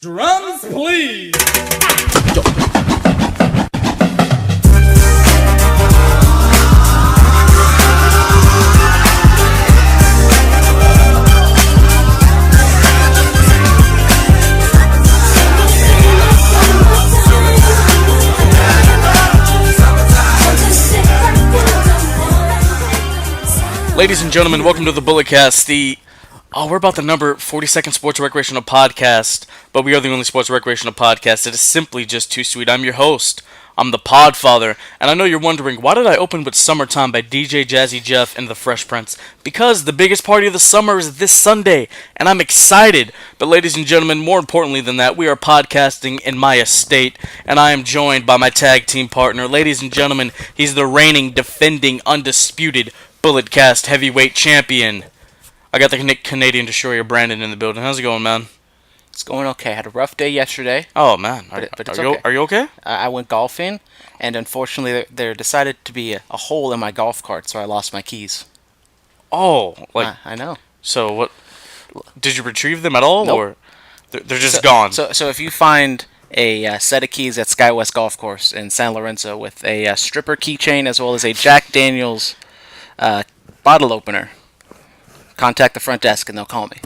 Drums, please! Ladies and gentlemen, welcome to the Bulletcast, we're about the number 42nd Sports Recreational Podcast, but we are the only sports recreational podcast. It is simply just too sweet. I'm your host. I'm the Podfather, and I know you're wondering, why did I open with Summertime by DJ Jazzy Jeff and the Fresh Prince? Because the biggest party of the summer is this Sunday, and I'm excited. But ladies and gentlemen, more importantly than that, we are podcasting in my estate, and I am joined by my tag team partner. Ladies and gentlemen, he's the reigning, defending, undisputed Bulletcast heavyweight champion. I got the Canadian Destroyer Brandon in the building. How's it going, man? It's going okay. I had a rough day yesterday. Oh, man. But it's okay. Are you okay? I went golfing, and unfortunately there decided to be a hole in my golf cart, so I lost my keys. Oh, I know. So what? Did you retrieve them at all, nope. Or they're just gone? So if you find a set of keys at SkyWest Golf Course in San Lorenzo with a stripper keychain as well as a Jack Daniels bottle opener, contact the front desk and they'll call me.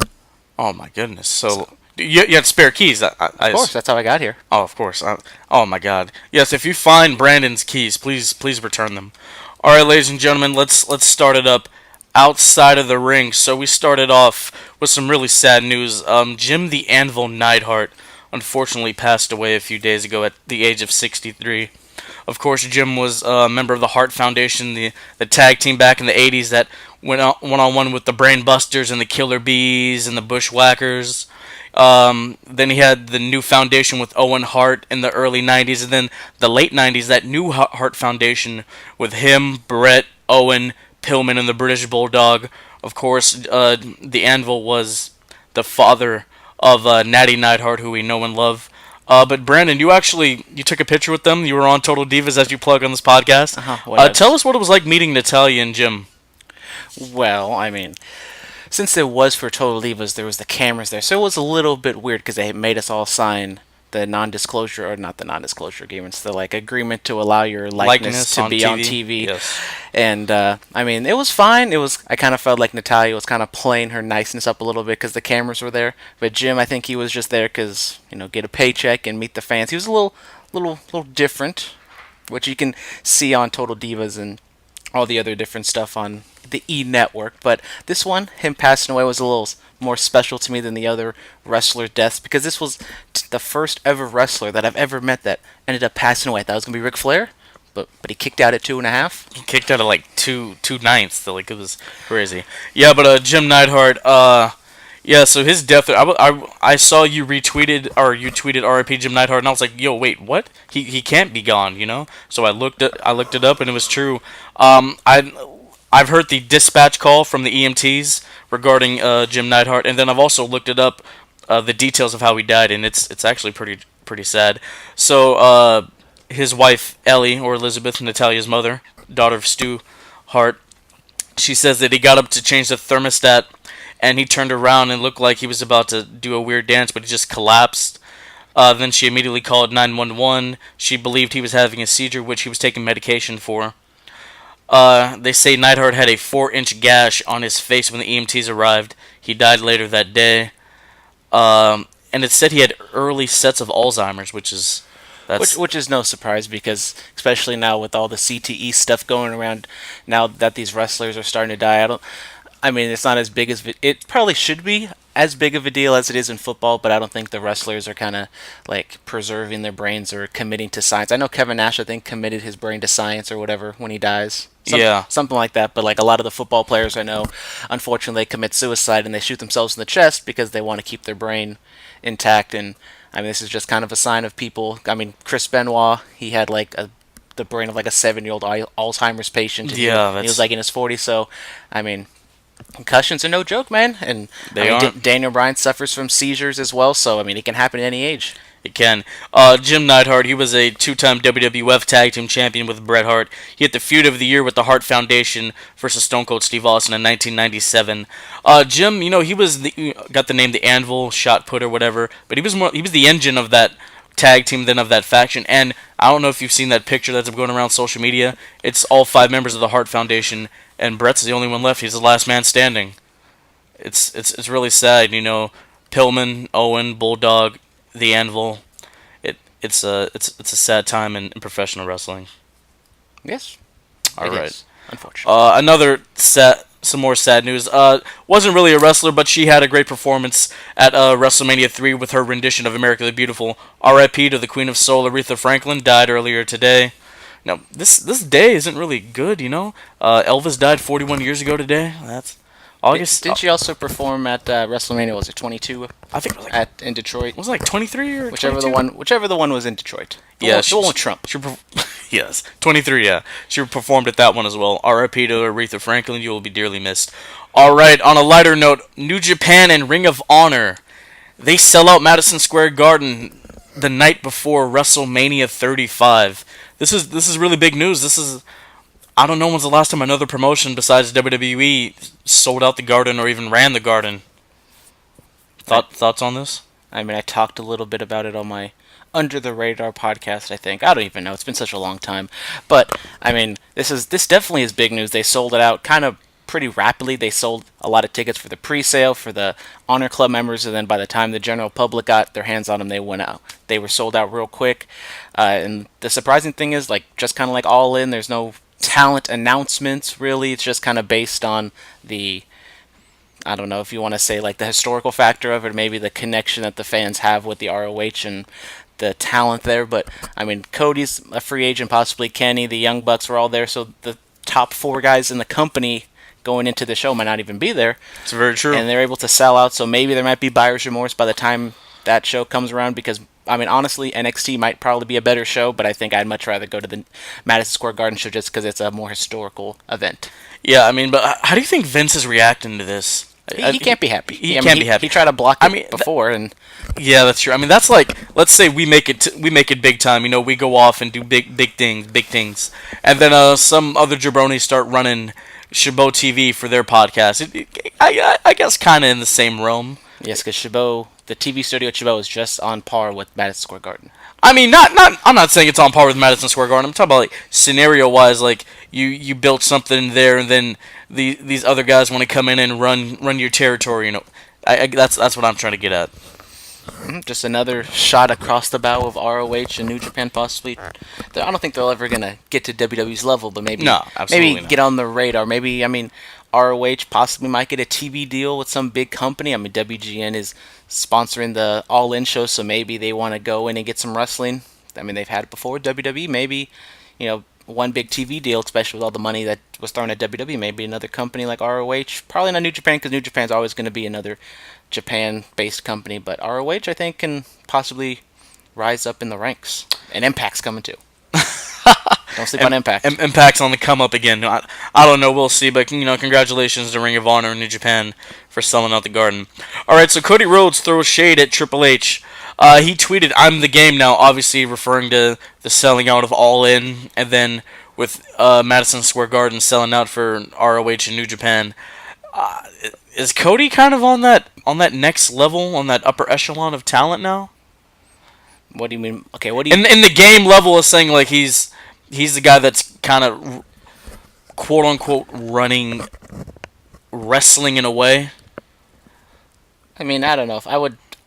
Oh my goodness! So you had spare keys? Of course, that's how I got here. Oh, of course. Oh my God! Yes, if you find Brandon's keys, please return them. All right, ladies and gentlemen, let's start it up outside of the ring. So we started off with some really sad news. Jim the Anvil Neidhart unfortunately passed away a few days ago at the age of 63. Of course, Jim was a member of the Hart Foundation, the tag team back in the 80s that went one-on-one with the Brain Busters and the Killer Bees and the Bushwhackers. Then he had the new foundation with Owen Hart in the early 90s, and then the late 90s, that new Hart Foundation with him, Brett, Owen, Pillman, and the British Bulldog. Of course, the Anvil was the father of Natty Neidhart, who we know and love. But Brandon, you took a picture with them. You were on Total Divas as you plug on this podcast. Tell us what it was like meeting Natalya and Jim. Well, I mean, since it was for Total Divas, there was the cameras there, so it was a little bit weird because they made us all sign the non-disclosure, or not the non-disclosure agreements, the agreement to allow your likeness to be on TV. Yes. And I mean, it was fine. I kind of felt like Natalya was kind of playing her niceness up a little bit because the cameras were there. But Jim, I think he was just there because get a paycheck and meet the fans. He was a little different, which you can see on Total Divas and all the other different stuff on the E Network. But this one, him passing away, was a little more special to me than the other wrestler deaths because this was the first ever wrestler that I've ever met that ended up passing away. I thought it was gonna be Ric Flair, but he kicked out at 2.5. He kicked out at 2/9. It was crazy. Yeah, but Jim Neidhart. Yeah. So his death. I saw you retweeted or you tweeted R.I.P. Jim Neidhart, and I was like, yo, wait, what? He can't be gone, So I looked it up, and it was true. I've heard the dispatch call from the EMTs regarding Jim Neidhart, and then I've also looked it up, the details of how he died, and it's actually pretty sad. So his wife Ellie, or Elizabeth, Natalya's mother, daughter of Stu Hart, she says that he got up to change the thermostat, and he turned around and looked like he was about to do a weird dance, but he just collapsed. Then she immediately called 911. She believed he was having a seizure, which he was taking medication for. They say Neidhart had a 4-inch gash on his face when the EMTs arrived. He died later that day. And it said he had early sets of Alzheimer's, which is no surprise because especially now with all the CTE stuff going around, now that these wrestlers are starting to die, I mean, it's not as big as it probably should be as big of a deal as it is in football, but I don't think the wrestlers are kind of preserving their brains or committing to science. I know Kevin Nash, I think, committed his brain to science or whatever when he dies. Something like that. But a lot of the football players I know, unfortunately, they commit suicide and they shoot themselves in the chest because they want to keep their brain intact. And I mean, this is just kind of a sign of people. I mean, Chris Benoit, he had the brain of a 7-year-old Alzheimer's patient. And he was in his 40s. So, I mean, Concussions are no joke, man. And They I mean, aren't. Daniel Bryan suffers from seizures as well, so I mean, it can happen at any age. It can. Jim Neidhart, he was a two-time WWF Tag Team Champion with Bret Hart. He had the feud of the year with the Hart Foundation versus Stone Cold Steve Austin in 1997. Jim, got the name the Anvil, Shot Put or whatever, but he was the engine of that tag team than of that faction. And I don't know if you've seen that picture that's going around social media. It's all 5 members of the Hart Foundation, and Bret's the only one left. He's the last man standing. It's really sad, Pillman, Owen, Bulldog, the Anvil. It's a sad time in professional wrestling. Yes. All It right. is, unfortunately. Some more sad news. Wasn't really a wrestler, but she had a great performance at WrestleMania 3 with her rendition of America the Beautiful. R.I.P. to the Queen of Soul, Aretha Franklin, died earlier today. Now, this day isn't really good, Elvis died 41 years ago today. That's August. Didn't she also perform at WrestleMania? Was it 22 I think it was like, in Detroit? was it like 23 or Whichever 22? whichever the one was in Detroit. Yeah, The one with Trump. Yes, 23. Yeah, she performed at that one as well. R.I.P. to Aretha Franklin. You will be dearly missed. All right. On a lighter note, New Japan and Ring of Honor, they sell out Madison Square Garden the night before WrestleMania 35. This is really big news. I don't know when's the last time another promotion besides WWE sold out the Garden or even ran the Garden. Thoughts on this? I mean, I talked a little bit about it on my Under the Radar podcast, I think. I don't even know. It's been such a long time. But, I mean, this definitely is big news. They sold it out kind of pretty rapidly. They sold a lot of tickets for the pre-sale for the Honor Club members, and then by the time the general public got their hands on them, they went out. They were sold out real quick. And the surprising thing is, just kind of like All In, there's no talent announcements, really. It's just kind of based on the, I don't know if you want to say the historical factor of it, or maybe the connection that the fans have with the ROH and the talent there. But I mean, Cody's a free agent, possibly Kenny. The Young Bucks were all there, so the top 4 guys in the company going into the show might not even be there. It's very true. And they're able to sell out, so maybe there might be buyer's remorse by the time that show comes around, because I mean, honestly, NXT might probably be a better show, but I think I'd much rather go to the Madison Square Garden show just because it's a more historical event. Yeah, I mean, but how do you think Vince is reacting to this? He can't be happy. He can't be happy. He tried to block it before, and yeah, that's true. I mean, that's like, let's say we make it big time. We go off and do big things, and then some other jabronis start running Chabot TV for their podcast. I guess kind of in the same realm. yes, because Chabot, the TV studio at Chabot, is just on par with Madison Square Garden. I mean, not. I'm not saying it's on par with Madison Square Garden. I'm talking about scenario wise, you built something there, and then these other guys want to come in and run your territory. That's what I'm trying to get at. Just another shot across the bow of ROH and New Japan, possibly. I don't think they're ever gonna get to WWE's level, but maybe get on the radar. Maybe, I mean, ROH possibly might get a TV deal with some big company. I mean, WGN is sponsoring the All In show, so maybe they want to go in and get some wrestling. I mean, they've had it before. WWE, maybe, one big TV deal, especially with all the money that was thrown at WWE. Maybe another company like ROH. Probably not New Japan, because New Japan's always going to be another Japan-based company. But ROH, I think, can possibly rise up in the ranks. And Impact's coming too. Don't sleep on Impact. Impact's on the come up again. I don't know. We'll see. But congratulations to Ring of Honor and New Japan for selling out the Garden. All right. So Cody Rhodes throws shade at Triple H. He tweeted, "I'm the game now," obviously referring to the selling out of All In, and then with Madison Square Garden selling out for ROH and New Japan. Is Cody kind of on that next level, on that upper echelon of talent now? What do you mean? Okay, what do you... In the game level of saying, he's the guy that's kind of quote-unquote running wrestling in a way? I mean, I don't know.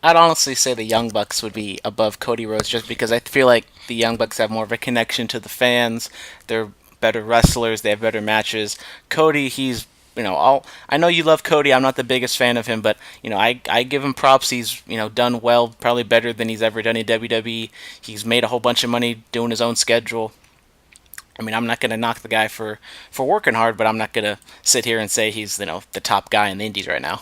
I'd honestly say the Young Bucks would be above Cody Rhodes, just because I feel like the Young Bucks have more of a connection to the fans. They're better wrestlers. They have better matches. Cody, he's, I know you love Cody. I'm not the biggest fan of him, but, I give him props. He's, done well, probably better than he's ever done in WWE. He's made a whole bunch of money doing his own schedule. I mean, I'm not going to knock the guy for working hard, but I'm not going to sit here and say he's, the top guy in the indies right now.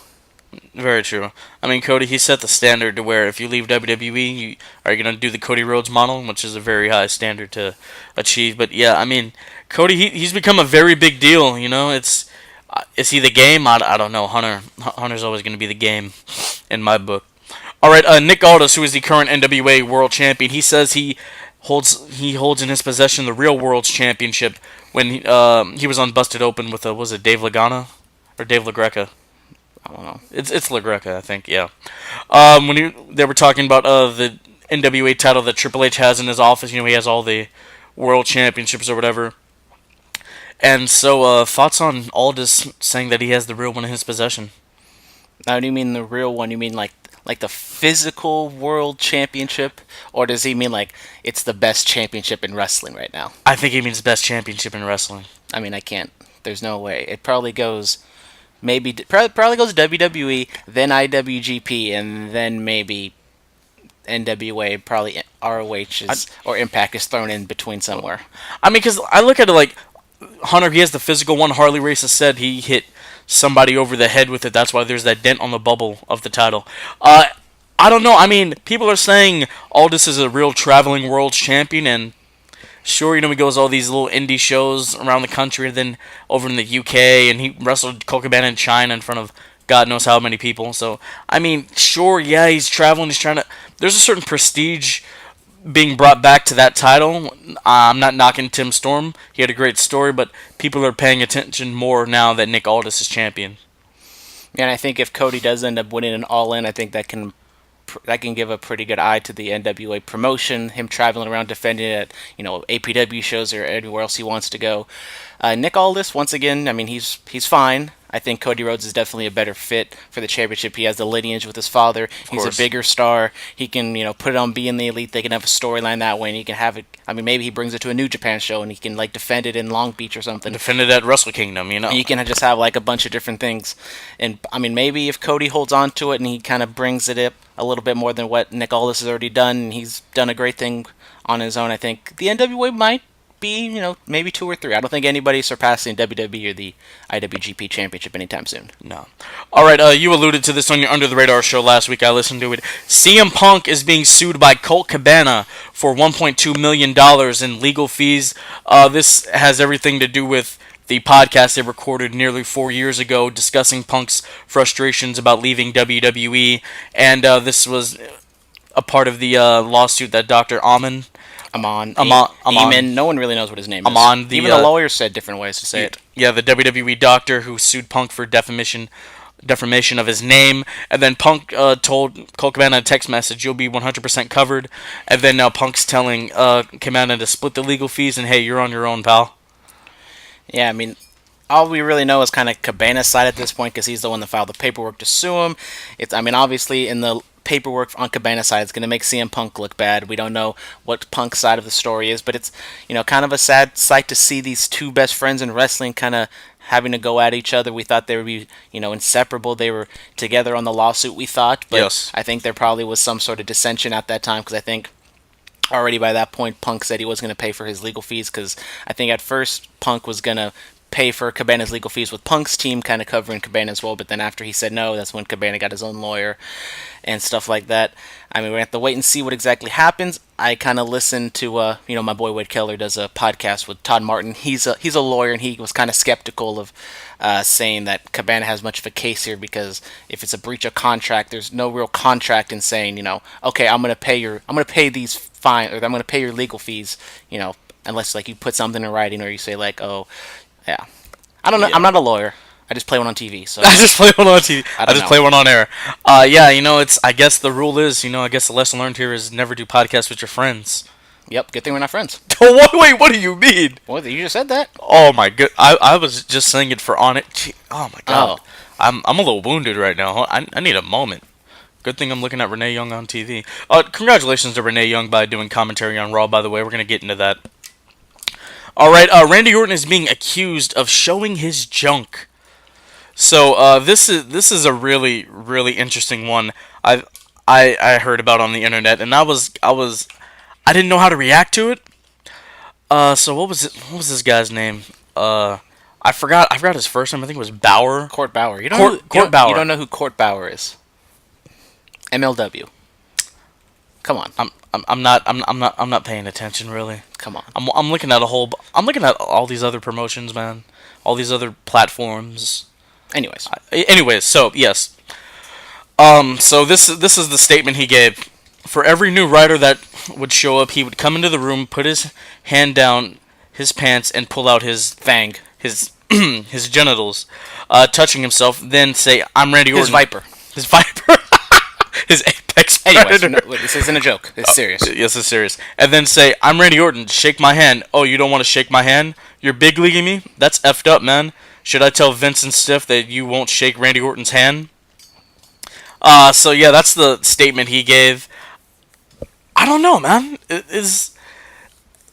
Very true. I mean, Cody, he set the standard to where if you leave WWE, you are going to do the Cody Rhodes model, which is a very high standard to achieve. But yeah, I mean, Cody, he's become a very big deal. Is he the game? I don't know. Hunter's always going to be the game in my book. All right, Nick Aldis, who is the current NWA World Champion, he says he holds in his possession the real World's Championship when he was on Busted Open with was it Dave Lagana or Dave LaGreca? I don't know. It's LaGreca, I think. Yeah. They were talking about the NWA title that Triple H has in his office. He has all the World Championships or whatever. And so, thoughts on Aldis saying that he has the real one in his possession? Now, do you mean the real one? You mean like the physical World Championship, or does he mean like it's the best championship in wrestling right now? I think he means best championship in wrestling. I mean, I can't. There's no way. It probably goes. Probably goes WWE, then IWGP, and then maybe NWA, probably ROH or Impact is thrown in between somewhere. I mean, because I look at it like Hunter, he has the physical one. Harley Race has said he hit somebody over the head with it. That's why there's that dent on the bubble of the title. I don't know. I mean, people are saying Aldis is a real traveling world champion, and sure, he goes all these little indie shows around the country, and then over in the UK, and he wrestled Colt Cabana in China in front of God knows how many people. So, I mean, sure, yeah, he's traveling. He's trying to. There's a certain prestige being brought back to that title. I'm not knocking Tim Storm. He had a great story, but people are paying attention more now that Nick Aldis is champion. Yeah, and I think if Cody does end up winning an All-In, I think that can give a pretty good eye to the NWA promotion. Him traveling around defending it at APW shows or anywhere else he wants to go. Nick Aldis, once again, I mean he's fine. I think Cody Rhodes is definitely a better fit for the championship. He has the lineage with his father. He's a bigger star. He can, put it on being the elite. They can have a storyline that way, and he can have it. I mean, maybe he brings it to a New Japan show, and he can defend it in Long Beach or something. Defend it at Wrestle Kingdom, And you can just have a bunch of different things. And I mean, maybe if Cody holds on to it and he kind of brings it up a little bit more than what Nick Aldis has already done, and he's done a great thing on his own, I think the NWA might be, maybe 2 or 3. I don't think anybody's surpassing WWE or the IWGP Championship anytime soon. No. All right, you alluded to this on your Under the Radar show last week. I listened to it. CM Punk is being sued by Colt Cabana for $1.2 million in legal fees. This has everything to do with the podcast they recorded nearly 4 years ago discussing Punk's frustrations about leaving WWE, and this was a part of the lawsuit that Dr. Amon, no one really knows what his name is. Even the lawyers said different ways to say it. Yeah, the WWE doctor who sued Punk for defamation of his name, and then Punk told Colt Cabana in a text message, "You'll be 100% covered," and then now Punk's telling Cabana to split the legal fees, and hey, you're on your own, pal. Yeah, I mean, all we really know is kind of Cabana's side at this point because he's the one that filed the paperwork to sue him. Obviously in the paperwork on Cabana's side, it's going to make CM Punk look bad. We don't know what Punk's side of the story is, but it's kind of a sad sight to see these two best friends in wrestling kind of having to go at each other. We thought they would be inseparable. They were together on the lawsuit, we thought, but yes. I think there probably was some sort of dissension at that time because I think already by that point Punk said he was going to pay for his legal fees because I think at first Punk was going to pay for Cabana's legal fees with Punk's team kind of covering Cabana as well, but then after he said no, that's when Cabana got his own lawyer and stuff like that. I mean, we have to wait and see what exactly happens. I kind of listened to, my boy Wade Keller does a podcast with Todd Martin. He's a lawyer, and he was kind of skeptical of saying that Cabana has much of a case here because if it's a breach of contract, there's no real contract in saying, okay, I'm gonna pay these fine, or I'm gonna pay your legal fees, unless you put something in writing or you say oh. Yeah. I don't know. Yeah. I'm not a lawyer. I just play one on TV. So I just play one on TV. I just play one on air. It's. I guess the rule is, I guess the lesson learned here is never do podcasts with your friends. Yep. Good thing we're not friends. Wait, what do you mean? Well, you just said that. Oh my god. I was just saying it for on it. Oh my god. Oh. I'm a little wounded right now. I need a moment. Good thing I'm looking at Renee Young on TV. Congratulations to Renee Young by doing commentary on Raw. By the way, we're gonna get into that. All right, Randy Orton is being accused of showing his junk. So this is a really, really interesting one. I heard about on the internet, and I didn't know how to react to it. So what was this guy's name? I forgot his first name. I think it was Bauer. Court Bauer. Court Bauer. You don't know who Court Bauer is? MLW. Come on. I'm not paying attention really. Come on. I'm looking at I'm looking at all these other promotions, man. All these other platforms. Anyways. So yes. So this is the statement he gave. For every new writer that would show up, he would come into the room, put his hand down his pants, and pull out his Fang. his his genitals, touching himself. Then say, "I'm Randy Orton." His viper. His viper. His apex Anyways, predator. no, this isn't a joke. It's serious. Yes, it's serious. And then say, "I'm Randy Orton. Shake my hand." Oh, you don't want to shake my hand? You're big leaguing me? That's effed up, man. Should I tell Vince and Stiff that you won't shake Randy Orton's hand? So yeah, that's the statement he gave. I don't know, man.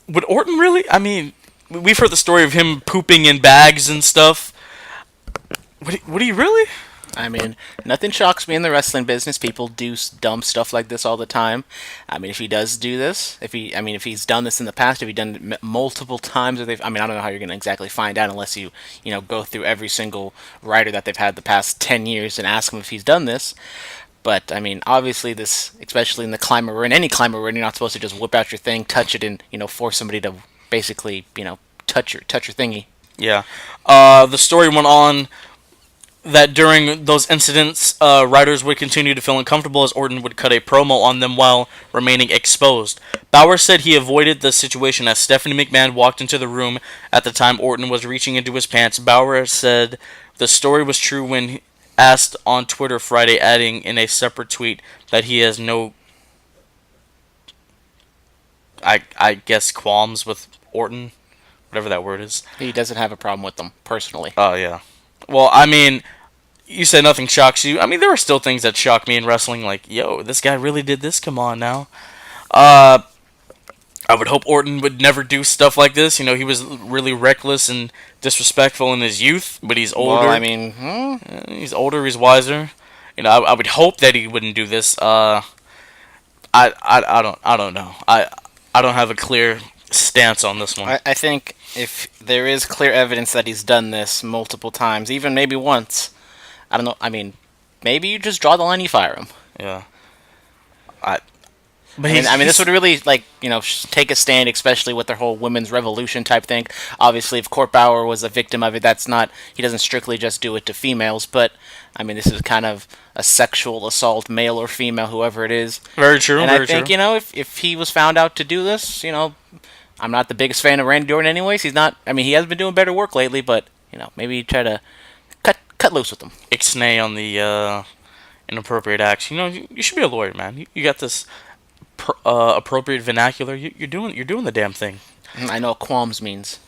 Would Orton really? I mean, we've heard the story of him pooping in bags and stuff. Would he really? I mean, nothing shocks me in the wrestling business. People do dumb stuff like this all the time. I mean, if he does do this, if he's done this in the past, if he's done it multiple times, I don't know how you're going to exactly find out unless you go through every single writer that they've had the past 10 years and ask him if he's done this. But, I mean, obviously this, especially in the climate we're in, any climate we're in, you're not supposed to just whip out your thing, touch it, and, force somebody to basically, touch your thingy. Yeah. The story went on that during those incidents, writers would continue to feel uncomfortable as Orton would cut a promo on them while remaining exposed. Bauer said he avoided the situation as Stephanie McMahon walked into the room at the time Orton was reaching into his pants. Bauer said the story was true when asked on Twitter Friday, adding in a separate tweet that he has no, I guess, qualms with Orton, whatever that word is. He doesn't have a problem with them, personally. Oh, yeah. Well, I mean, you said nothing shocks you. I mean, there are still things that shock me in wrestling, like, yo, this guy really did this, come on now. I would hope Orton would never do stuff like this. He was really reckless and disrespectful in his youth, but he's older. Well, I mean, he's older, he's wiser. I would hope that he wouldn't do this. I don't know. I don't have a clear stance on this one. I think if there is clear evidence that he's done this multiple times, even maybe once, I don't know. I mean, maybe you just draw the line, you fire him. Yeah. But this would really, take a stand, especially with their whole women's revolution type thing. Obviously, if Court Bauer was a victim of it, he doesn't strictly just do it to females, but, I mean, this is kind of a sexual assault, male or female, whoever it is. Very true, and very I think, true. If he was found out to do this, I'm not the biggest fan of Randy Orton anyways. He has been doing better work lately, but, maybe try to cut loose with him. Ixnay on the inappropriate acts. You should be a lawyer, man. You got this appropriate vernacular. You're doing the damn thing. I know what qualms means.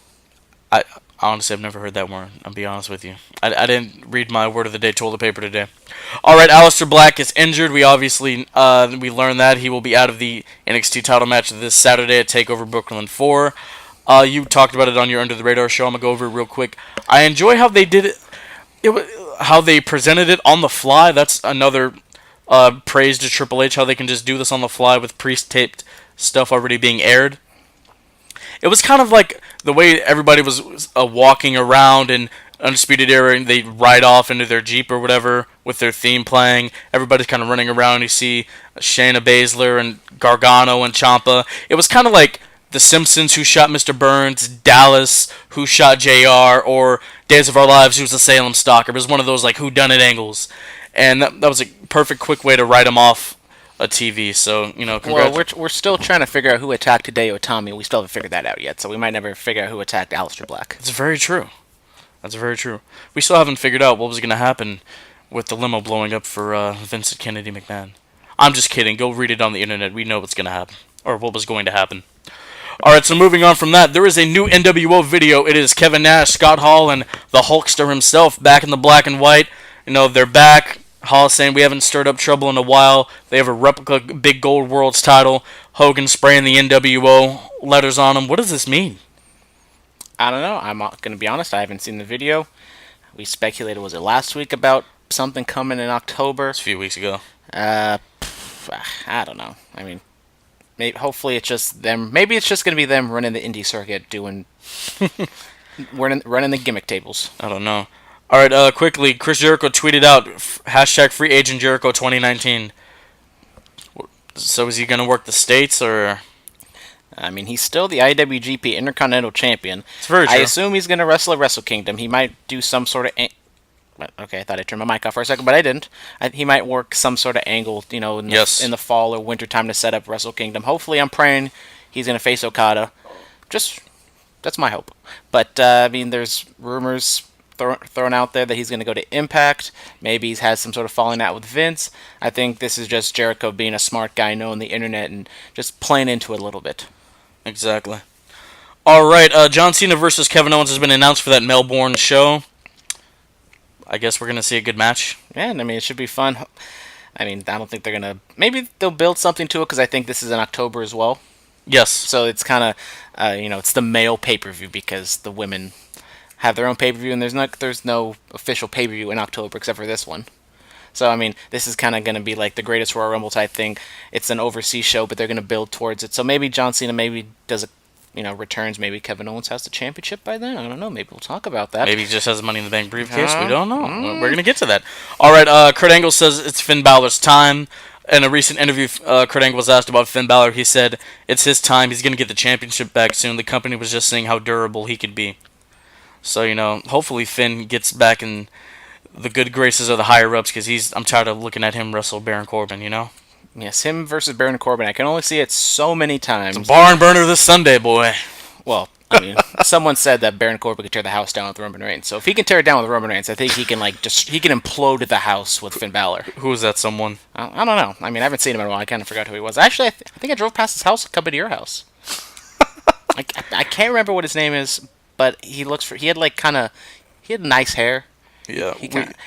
I honestly have never heard that word. I'll be honest with you. I didn't read my word of the day toilet paper today. All right, Aleister Black is injured. We obviously we learned that he will be out of the NXT title match this Saturday at Takeover Brooklyn 4. You talked about it on your Under the Radar show. I'm gonna go over it real quick. I enjoy how they did it. How they presented it on the fly. That's another praise to Triple H, how they can just do this on the fly with pre-taped stuff already being aired. It was kind of like the way everybody was walking around in Undisputed Era, and they ride off into their Jeep or whatever with their theme playing. Everybody's kind of running around. You see Shayna Baszler and Gargano and Ciampa. It was kind of like The Simpsons, who shot Mr. Burns, Dallas, who shot JR, or Days of Our Lives, who's the Salem Stalker. It was one of those like whodunit angles. And that was a perfect, quick way to write him off a TV. So, Well, we're still trying to figure out who attacked Hideo Itami. We still haven't figured that out yet, so we might never figure out who attacked Aleister Black. That's very true. That's very true. We still haven't figured out what was going to happen with the limo blowing up for Vincent Kennedy McMahon. I'm just kidding. Go read it on the internet. We know what's going to happen, or what was going to happen. Alright, so moving on from that, there is a new NWO video. It is Kevin Nash, Scott Hall, and the Hulkster himself back in the black and white. They're back. Hall saying we haven't stirred up trouble in a while. They have a replica Big Gold World's title. Hogan spraying the NWO letters on him. What does this mean? I don't know. I'm going to be honest. I haven't seen the video. We speculated, was it last week, about something coming in October? It's a few weeks ago. I don't know. I mean, hopefully it's just them. Maybe it's just going to be them running the indie circuit, running the gimmick tables. I don't know. All right, quickly, Chris Jericho tweeted out #FreeAgentJericho 2019. So is he going to work the States, or? I mean, he's still the IWGP Intercontinental Champion. It's very true. I assume he's going to wrestle at Wrestle Kingdom. He might do some sort of... Okay, I thought I turned my mic off for a second, but I didn't. He might work some sort of angle, in the fall or winter time to set up Wrestle Kingdom. Hopefully, I'm praying he's going to face Okada. That's my hope. But, I mean, there's rumors thrown out there that he's going to go to Impact. Maybe he's had some sort of falling out with Vince. I think this is just Jericho being a smart guy, knowing the internet, and just playing into it a little bit. Exactly. All right, John Cena versus Kevin Owens has been announced for that Melbourne show. I guess we're going to see a good match. Yeah, and I mean, it should be fun. I mean, I don't think they're going to... Maybe they'll build something to it, because I think this is in October as well. Yes. So it's kind of, it's the male pay-per-view, because the women have their own pay-per-view, and there's no official pay-per-view in October except for this one. So, I mean, this is kind of going to be like the Greatest Royal Rumble type thing. It's an overseas show, but they're going to build towards it. So maybe John Cena does a returns. Maybe Kevin Owens has the championship by then. I don't know. Maybe we'll talk about that. Maybe he just has a Money in the Bank briefcase. We don't know. We're going to get to that. All right, Kurt Angle says it's Finn Balor's time. In a recent interview, Kurt Angle was asked about Finn Balor. He said it's his time. He's going to get the championship back soon. The company was just seeing how durable he could be. So, hopefully Finn gets back in the good graces of the higher-ups, because I'm tired of looking at him wrestle Baron Corbin, Yes, him versus Baron Corbin. I can only see it so many times. It's a barn burner this Sunday, boy. Well, I mean, someone said that Baron Corbin could tear the house down with Roman Reigns. So if he can tear it down with Roman Reigns, I think he can he can implode the house with Finn Balor. Who is that someone? I don't know. I mean, I haven't seen him in a while. I kind of forgot who he was. Actually, I think I drove past his house coming to your house. I can't remember what his name is, but he had nice hair. Yeah.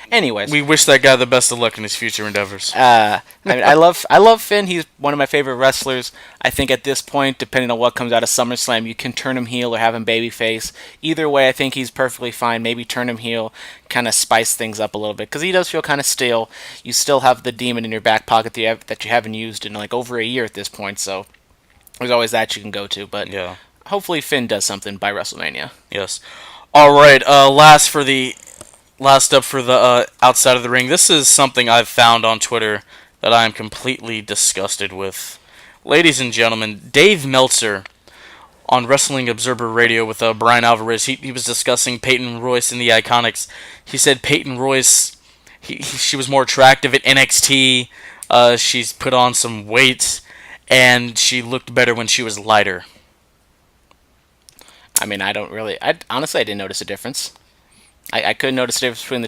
Anyways, we wish that guy the best of luck in his future endeavors. I mean, I love Finn. He's one of my favorite wrestlers. I think at this point, depending on what comes out of SummerSlam, you can turn him heel or have him babyface. Either way, I think he's perfectly fine. Maybe turn him heel, kind of spice things up a little bit, because he does feel kind of stale. You still have the demon in your back pocket that you haven't used in like over a year at this point. So there's always that you can go to. But yeah, hopefully Finn does something by WrestleMania. Yes. All right. Last up for the outside of the ring. This is something I've found on Twitter that I am completely disgusted with. Ladies and gentlemen, Dave Meltzer on Wrestling Observer Radio with Bryan Alvarez, he was discussing Peyton Royce and the Iconics. He said Peyton Royce, she was more attractive at NXT. She's put on some weight, and she looked better when she was lighter. I mean, honestly, I didn't notice a difference. I couldn't notice the difference between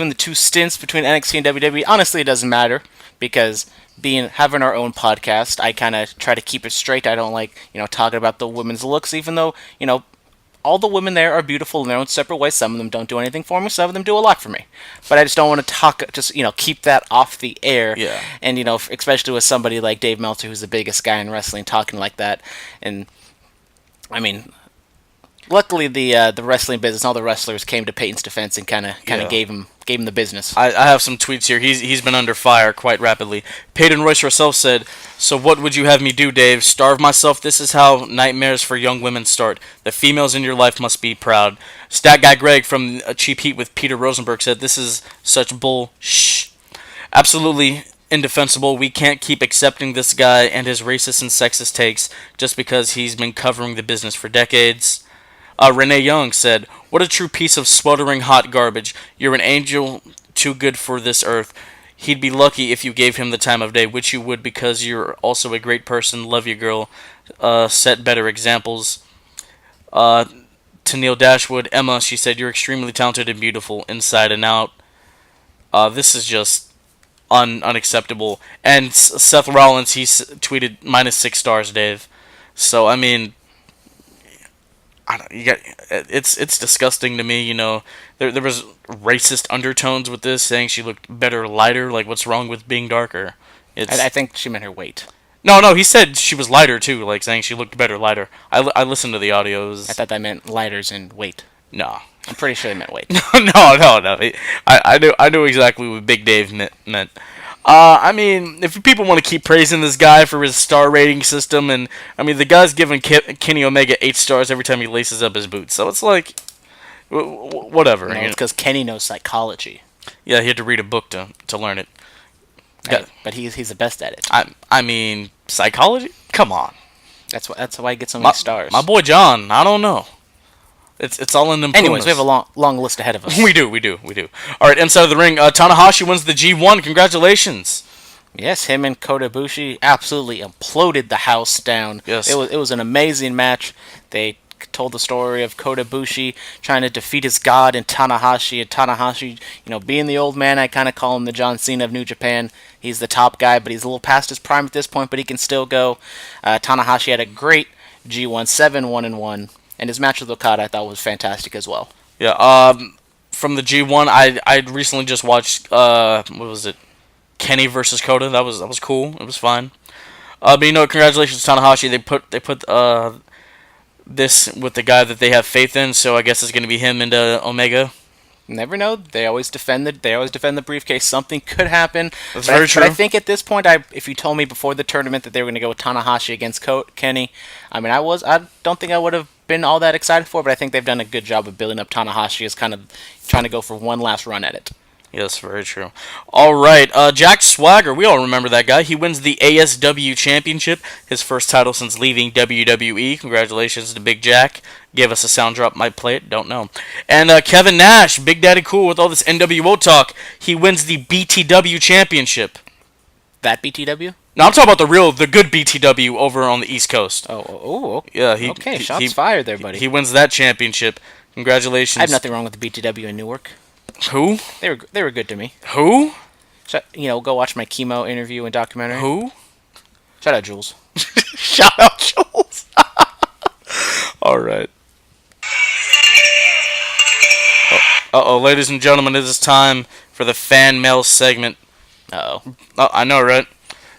the two stints between NXT and WWE. Honestly, it doesn't matter, because having our own podcast, I kind of try to keep it straight. I don't like talking about the women's looks, even though all the women there are beautiful in their own separate ways. Some of them don't do anything for me. Some of them do a lot for me. But I just don't want to keep that off the air. Yeah. And especially with somebody like Dave Meltzer, who's the biggest guy in wrestling, talking like that. And I mean, luckily, the wrestling business, all the wrestlers came to Peyton's defense and kind of gave him the business. I have some tweets here. He's been under fire quite rapidly. Peyton Royce herself said, "So what would you have me do, Dave? Starve myself? This is how nightmares for young women start. The females in your life must be proud." Stat Guy Greg from Cheap Heat with Peter Rosenberg said, "This is such bull. Shh. Absolutely indefensible. We can't keep accepting this guy and his racist and sexist takes just because he's been covering the business for decades." Renee Young said, "What a true piece of sweltering hot garbage. You're an angel too good for this earth. He'd be lucky if you gave him the time of day, which you would, because you're also a great person. Love you, girl. Set better examples." To Neil Dashwood, Emma, she said, "You're extremely talented and beautiful, inside and out." This is just unacceptable. And Seth Rollins, he tweeted -6 stars, Dave. So, I mean, it's disgusting to me. There was racist undertones with this, saying she looked better lighter. Like, what's wrong with being darker? I think she meant her weight. No, he said she was lighter too, like saying she looked better lighter. I listened to the audios. I thought that meant lighters and weight. No, I'm pretty sure they meant weight. No. I knew exactly what Big Dave meant. I mean, if people want to keep praising this guy for his star rating system, and I mean, the guy's giving Kenny Omega 8 stars every time he laces up his boots, so it's like, whatever. No, it's because Kenny knows psychology. Yeah, he had to read a book to learn it. Yeah. But he's the best at it. I mean, psychology? Come on. That's why he gets so many stars. My boy John, I don't know. It's all in them. Anyways, pumas. we have a long list ahead of us. We do. All right, inside of the ring, Tanahashi wins the G1. Congratulations. Yes, him and Kota Ibushi absolutely imploded the house down. Yes. It was an amazing match. They told the story of Kota Ibushi trying to defeat his god in Tanahashi, and Tanahashi, being the old man, I kind of call him the John Cena of New Japan. He's the top guy, but he's a little past his prime at this point, but he can still go. Tanahashi had a great G1, 7-1-1, and his match with Okada I thought was fantastic as well. Yeah. From the G1, I recently just watched what was it? Kenny versus Kota. That was cool. It was fine. But congratulations to Tanahashi. They put this with the guy that they have faith in. So I guess it's going to be him and Omega. Never know. They always defend the briefcase. Something could happen. That's very true. But I think at this point, if you told me before the tournament that they were going to go with Tanahashi against Kenny, I mean, I don't think I would have been all that excited for. But I think they've done a good job of building up Tanahashi as kind of trying to go for one last run at it. Yes, very true. All right, Jack Swagger, we all remember that guy. He wins the ASW Championship, his first title since leaving WWE. Congratulations to Big Jack. Gave us a sound drop, might play it, don't know. And Kevin Nash, Big Daddy Cool with all this NWO talk. He wins the BTW Championship. That BTW? No, I'm talking about the good BTW over on the East Coast. Oh, yeah. Okay, shots fired there, buddy. He wins that championship. Congratulations. I have nothing wrong with the BTW in Newark. Who? They were good to me. Who? Go watch my chemo interview and documentary. Who? Shout out Jules. Shout out Jules. All right. Ladies and gentlemen, it is time for the fan mail segment. Uh-oh. Oh, I know, right?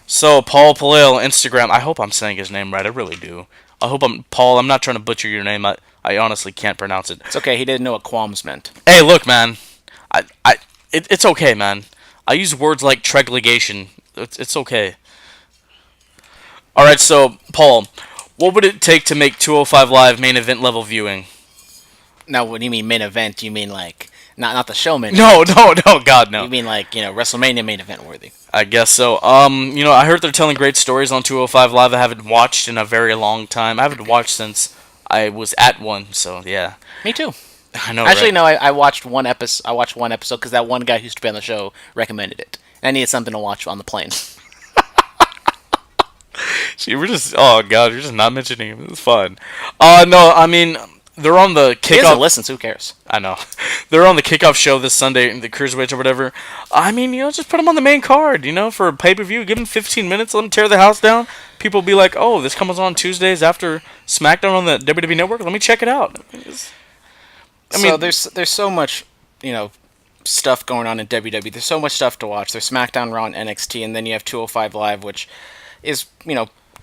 So, Paul Palale, Instagram. I hope I'm saying his name right. I really do. Paul, I'm not trying to butcher your name. I honestly can't pronounce it. It's okay. He didn't know what qualms meant. Hey, look, man. It's okay, man. I use words like tregligation. It's okay. All right, so Paul, what would it take to make 205 Live main event level viewing? Now, when you mean main event, you mean like not the show main No, event. no, God, no. You mean like WrestleMania main event worthy? I guess so. I heard they're telling great stories on 205 Live. I haven't watched in a very long time. I haven't watched since I was at one. So yeah. Me too. I know. Actually, right? no. I watched one episode. Because that one guy who used to be on the show recommended it. I needed something to watch on the plane. See, you're just not mentioning him. It's fun. No, I mean, they're on the kickoff. He doesn't listen, so who cares? I know. They're on the kickoff show this Sunday in the Cruiserweights or whatever. I mean, just put them on the main card, for a pay-per-view. Give them 15 minutes, let them tear the house down. People will be like, oh, this comes on Tuesdays after SmackDown on the WWE Network. Let me check it out. There's so much, stuff going on in WWE. There's so much stuff to watch. There's SmackDown, Raw, and NXT, and then you have 205 Live, which is,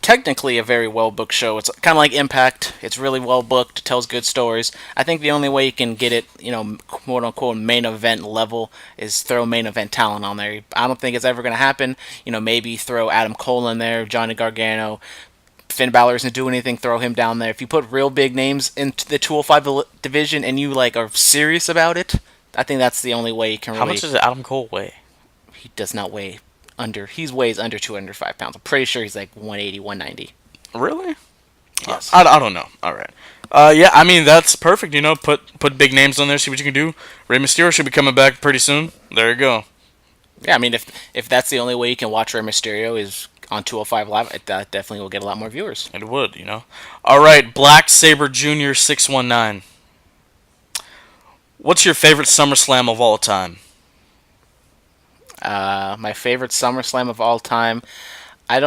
technically a very well-booked show. It's kind of like Impact. It's really well-booked. It tells good stories. I think the only way you can get it, quote-unquote main event level is throw main event talent on there. I don't think it's ever going to happen. Maybe throw Adam Cole in there, Johnny Gargano. Finn Balor isn't doing anything, throw him down there. If you put real big names into the 205 division and you are serious about it, I think that's the only way you can really... How much does Adam Cole weigh? He does not weigh he weighs under 205 pounds. I'm pretty sure he's like 180, 190. Really? Yes. I don't know. All right. Yeah, I mean, that's perfect, Put big names on there, see what you can do. Rey Mysterio should be coming back pretty soon. There you go. Yeah, I mean, if that's the only way you can watch Rey Mysterio is on 205 Live, it definitely will get a lot more viewers. It would, All right, Black Saber Jr. 619. What's your favorite SummerSlam of all time? My favorite SummerSlam of all time, it's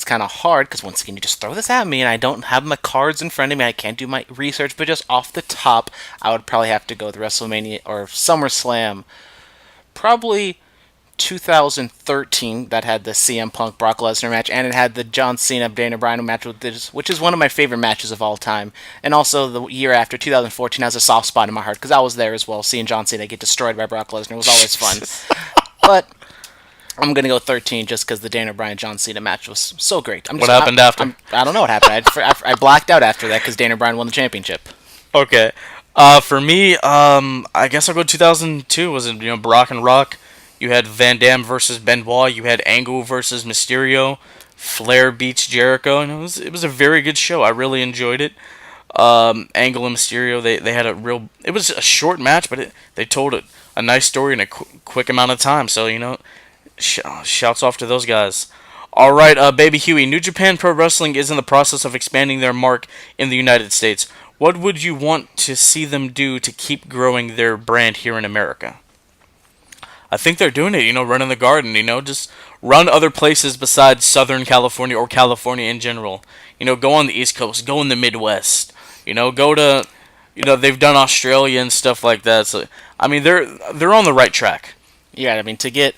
kind of hard because once again, you just throw this at me and I don't have my cards in front of me. I can't do my research, but just off the top, I would probably have to go with WrestleMania or SummerSlam. Probably 2013 that had the CM Punk Brock Lesnar match, and it had the John Cena Dana Bryan match, which is one of my favorite matches of all time. And also the year after 2014 has a soft spot in my heart because I was there as well. Seeing John Cena get destroyed by Brock Lesnar was always fun. But I'm gonna go 13 just because the Dana Bryan John Cena match was so great. What happened after? I don't know what happened. I blacked out after that because Dana Bryan won the championship. Okay. For me, I guess I'll go 2002. Was it Brock and Rock? You had Van Dam versus Benoit. You had Angle versus Mysterio. Flair beats Jericho, and it was a very good show. I really enjoyed it. Angle and Mysterio, they had a real. It was a short match, but they told a nice story in a quick amount of time. So shouts off to those guys. All right, Baby Huey. New Japan Pro Wrestling is in the process of expanding their mark in the United States. What would you want to see them do to keep growing their brand here in America? I think they're doing it, running the garden, just run other places besides Southern California or California in general. Go on the East Coast, go in the Midwest, go to, they've done Australia and stuff like that. So, I mean, they're on the right track. Yeah, I mean, to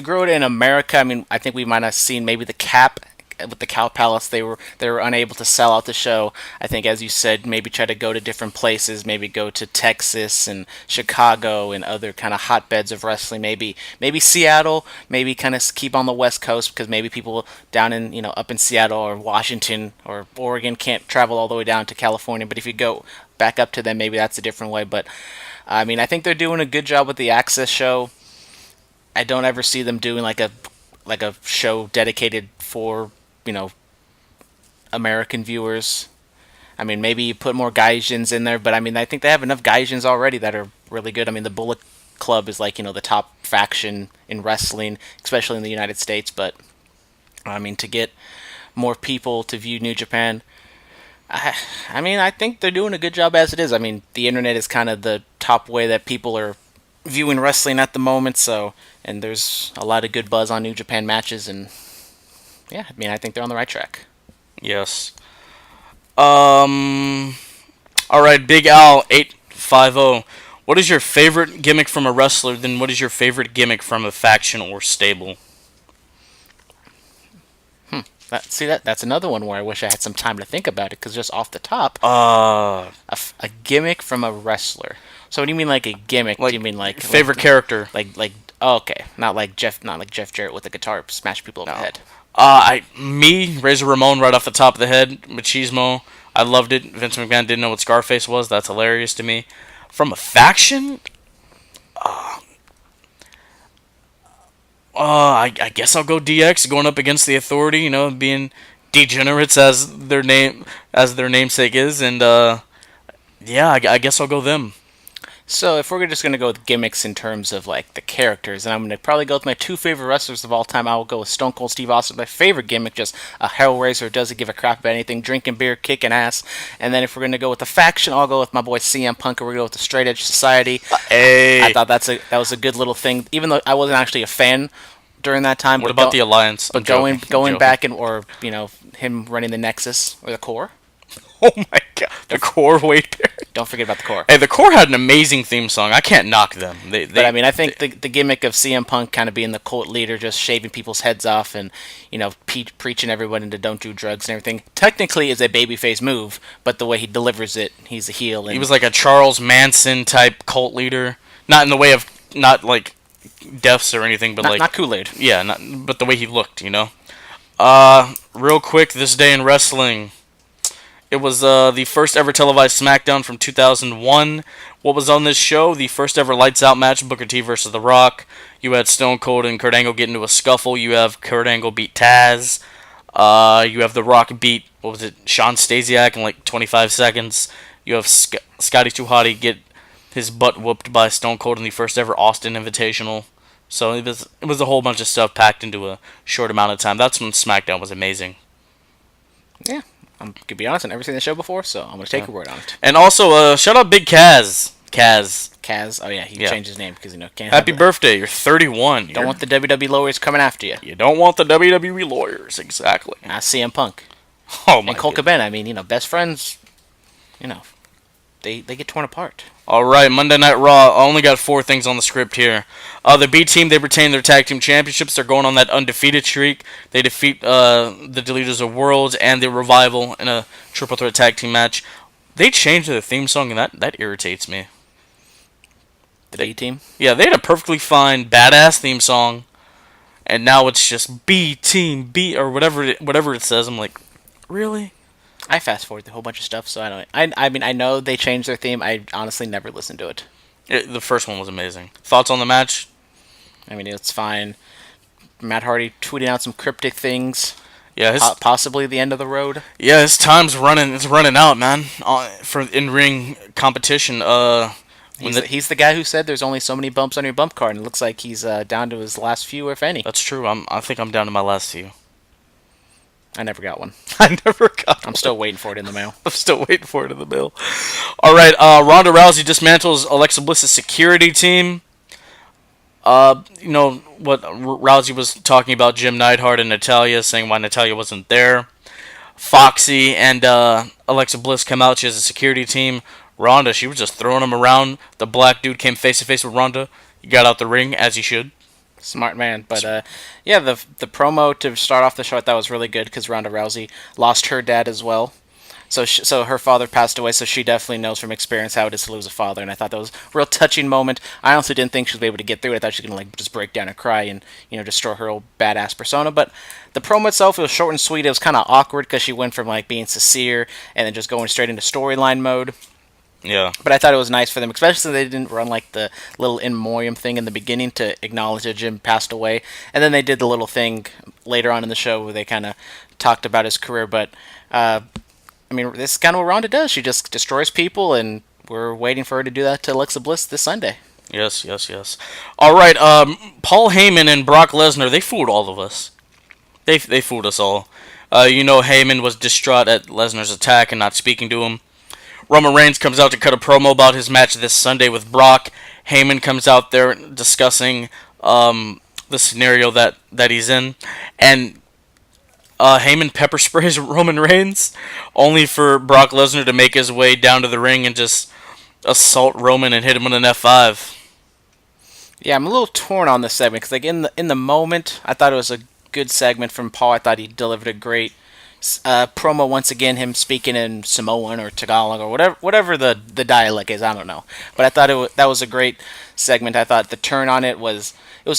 grow it in America, I mean, I think we might have seen maybe the Cap with the Cow Palace. They were unable to sell out the show. I think, as you said, maybe try to go to different places, maybe go to Texas and Chicago and other kind of hotbeds of wrestling. Maybe Seattle. Maybe kind of keep on the West Coast, because maybe people down in up in Seattle or Washington or Oregon can't travel all the way down to California. But if you go back up to them, maybe that's a different way. But I mean, I think they're doing a good job with the Access show. I don't ever see them doing like a show dedicated for American viewers. I mean, maybe you put more Gaijins in there, but I mean, I think they have enough Gaijins already that are really good. I mean, the Bullet Club is like, the top faction in wrestling, especially in the United States. But I mean, to get more people to view New Japan, I mean, I think they're doing a good job as it is. I mean, the internet is kind of the top way that people are viewing wrestling at the moment. So, and there's a lot of good buzz on New Japan matches, and yeah, I mean, I think they're on the right track. Yes. All right, Big Al 850. What is your favorite gimmick from a wrestler? Then what is your favorite gimmick from a faction or stable? That's another one where I wish I had some time to think about it, because just off the top, a gimmick from a wrestler. So what do you mean, like a gimmick? Like, do you mean like favorite character? Oh, okay, not like Jeff Jarrett with a guitar smash people over the head. Razor Ramon right off the top of the head, Machismo. I loved it. Vince McMahon didn't know what Scarface was. That's hilarious to me. From a faction, I guess I'll go DX going up against the Authority. Being degenerates as their namesake is, and yeah, I guess I'll go them. So if we're just going to go with gimmicks in terms of like the characters, and I'm going to probably go with my two favorite wrestlers of all time, I will go with Stone Cold Steve Austin. My favorite gimmick, just a Hellraiser, doesn't give a crap about anything, drinking beer, kicking ass. And then if we're going to go with the faction, I'll go with my boy CM Punk, and we're going to go with the Straight Edge Society. Hey. I thought that was a good little thing, even though I wasn't actually a fan during that time. What about the Alliance? But going back or him running the Nexus or the Core. Oh my god, the Core Wade Barrett. Don't forget about the Core. Hey, the Core had an amazing theme song. I can't knock them. But I mean, I think the gimmick of CM Punk kind of being the cult leader, just shaving people's heads off and preaching everyone into don't do drugs and everything, technically is a babyface move, but the way he delivers it, he's a heel. And he was like a Charles Manson type cult leader, not in the way of not like deaths or anything, but not Kool-Aid. Yeah, but the way he looked, Real quick, this day in wrestling. It was the first ever televised SmackDown from 2001. What was on this show? The first ever Lights Out match, Booker T versus The Rock. You had Stone Cold and Kurt Angle get into a scuffle. You have Kurt Angle beat Taz. You have The Rock beat, Sean Stasiak in like 25 seconds. You have Scotty 2 Hotty get his butt whooped by Stone Cold in the first ever Austin Invitational. So it was a whole bunch of stuff packed into a short amount of time. That's when SmackDown was amazing. Yeah. To be honest, I've never seen the show before, so I'm going to take your word on it. And also, shout out Big Kaz. Kaz. Oh, yeah, he changed his name because, can't Happy birthday, you're 31. Don't want the WWE lawyers coming after you. You don't want the WWE lawyers, exactly. Not CM Punk. Oh, my And Cole Cabana, I mean, best friends, they get torn apart. All right, Monday Night Raw. I only got 4 things on the script here. The B Team, they retain their tag team championships. They're going on that undefeated streak. They defeat the Deleters of Worlds and the Revival in a triple threat tag team match. They changed their theme song, and that irritates me. The B Team? Yeah, they had a perfectly fine, badass theme song, and now it's just B Team B or whatever it says. I'm like, really? I fast forward a whole bunch of stuff, so I don't. I mean, I know they changed their theme. I honestly never listened to it. The first one was amazing. Thoughts on the match? I mean, it's fine. Matt Hardy tweeting out some cryptic things. Yeah, Possibly the end of the road. yeah, his time's running. It's running out, man. For in-ring competition. He's the guy who said there's only so many bumps on your bump card, and it looks like he's down to his last few, if any. That's true. I think I'm down to my last few. I never got one. I never got. I'm still waiting for it in the mail. I'm still waiting for it in the mail. All right, Ronda Rousey dismantles Alexa Bliss's security team. You know what Rousey was talking about Jim Neidhart and Natalya, saying why Natalya wasn't there. Foxy and Alexa Bliss come out. She has a security team. Ronda, she was just throwing them around. The black dude came face to face with Ronda. He got out the ring as he should. Smart man, but yeah, the promo to start off the show I thought was really good because Ronda Rousey lost her dad as well. So her father passed away, so she definitely knows from experience how it is to lose a father, and I thought that was a real touching moment. I honestly didn't think she would be able to get through it. I thought she was going to just break down and cry and destroy her old badass persona. But the promo itself, it was short and sweet. It was kind of awkward because she went from being sincere and then just going straight into storyline mode. Yeah. But I thought it was nice for them, especially since they didn't run the little in memoriam thing in the beginning to acknowledge that Jim passed away, and then they did the little thing later on in the show where they kind of talked about his career. But I mean, this is kind of what Ronda does. She just destroys people, and we're waiting for her to do that to Alexa Bliss this Sunday. Yes. All right, Paul Heyman and Brock Lesnar, they fooled all of us. They fooled us all. Heyman was distraught at Lesnar's attack and not speaking to him. Roman Reigns comes out to cut a promo about his match this Sunday with Brock. Heyman comes out there discussing the scenario that he's in, and Heyman pepper sprays Roman Reigns, only for Brock Lesnar to make his way down to the ring and just assault Roman and hit him with an F5. Yeah, I'm a little torn on this segment because in the moment, I thought it was a good segment from Paul. I thought he delivered a great promo once again, him speaking in Samoan or Tagalog or whatever the dialect is. I don't know, but I thought that was a great segment. I thought the turn on it was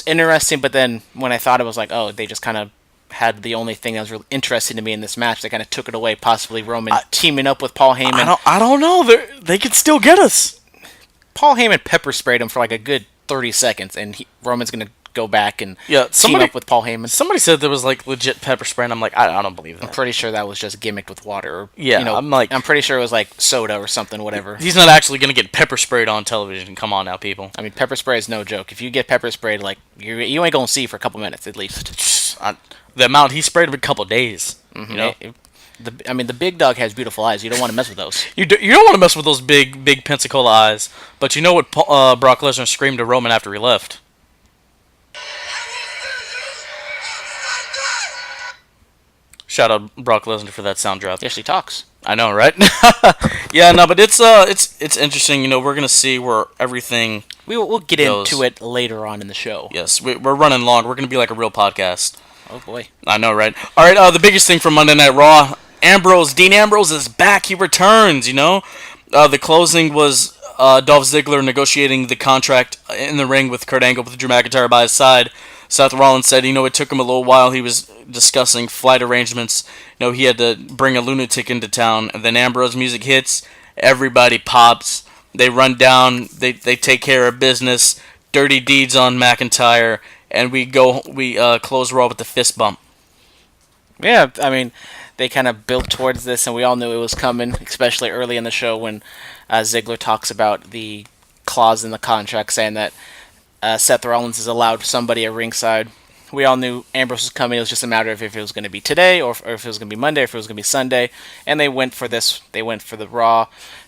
interesting, but then when I thought it was oh, they just kind of had the only thing that was really interesting to me in this match. They kind of took it away, possibly Roman teaming up with Paul Heyman. I don't know. They could still get us. Paul Heyman pepper sprayed him for a good 30 seconds, and Roman's going to go back and team up with Paul Heyman. Somebody said there was legit pepper spray, and I'm I don't believe that. I'm pretty sure that was just gimmicked with water. Or, yeah, I'm pretty sure it was soda or something, whatever. He's not actually going to get pepper sprayed on television. Come on now, people. I mean, pepper spray is no joke. If you get pepper sprayed, you ain't going to see for a couple minutes at least. The amount he sprayed of a couple days. Mm-hmm. The big dog has beautiful eyes. You don't want to mess with those. You don't want to mess with those big Pensacola eyes. But you know what Brock Lesnar screamed to Roman after he left? Shout out Brock Lesnar for that sound drop. He actually talks. I know, right? Yeah, no, but it's interesting. We're gonna see where everything. We'll get into it later on in the show. Yes, we're running long. We're gonna be like a real podcast. Oh boy. I know, right? All right. The biggest thing from Monday Night Raw: Dean Ambrose is back. He returns. The closing was Dolph Ziggler negotiating the contract in the ring with Kurt Angle with Drew McIntyre by his side. Seth Rollins said, it took him a little while. He was discussing flight arrangements. He had to bring a lunatic into town. And then Ambrose music hits. Everybody pops. They run down. They take care of business. Dirty deeds on McIntyre. And we close Raw with the fist bump. Yeah, I mean, they kind of built towards this, and we all knew it was coming, especially early in the show when Ziggler talks about the clause in the contract saying that Seth Rollins is allowed somebody at ringside. We all knew Ambrose was coming. It was just a matter of if it was going to be today or if it was going to be Monday or if it was going to be Sunday. And they went for this. They went for the Raw.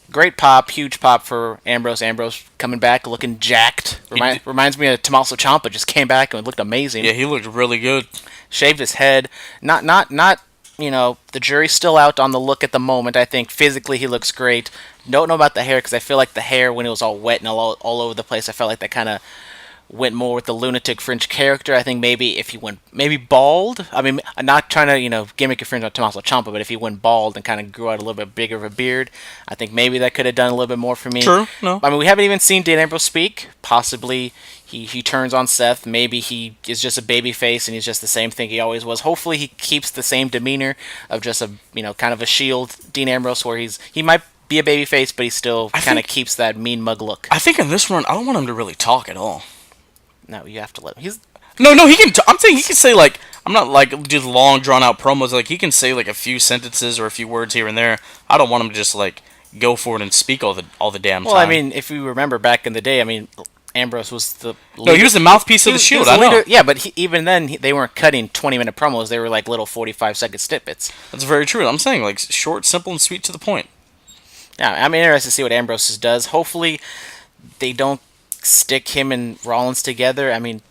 Great pop, huge pop for Ambrose. Ambrose coming back looking jacked. Reminds me of Tommaso Ciampa. Just came back and looked amazing. Yeah, he looked really good. Shaved his head. Not. The jury's still out on the look at the moment. I think physically he looks great. Don't know about the hair because I feel like the hair when it was all wet and all over the place, I felt like that kind of went more with the lunatic fringe character. I think maybe if he went bald. I mean, I'm not trying to gimmick a fringe on Tommaso Ciampa, but if he went bald and kind of grew out a little bit bigger of a beard, I think maybe that could have done a little bit more for me. True. No. I mean, we haven't even seen Dean Ambrose speak. Possibly he turns on Seth. Maybe he is just a baby face and he's just the same thing he always was. Hopefully he keeps the same demeanor of just a kind of a shield Dean Ambrose where he might be a baby face, but he still kind of keeps that mean mug look. I think in this run, I don't want him to really talk at all. No, you have to let him. He's No, he can. I'm saying he can say like I'm not like just long drawn out promos. Like he can say like a few sentences or a few words here and there. I don't want him to just like go for it and speak all the damn time. Well, I mean, if you remember back in the day, I mean, Ambrose was the leader. No, he was the mouthpiece of the Shield. I know. Yeah, but even then, they weren't cutting 20-minute promos. They were like little 45-second snippets. That's very true. I'm saying like short, simple, and sweet to the point. Yeah, I'm interested to see what Ambrose does. Hopefully, they don't stick him and Rollins together. I mean,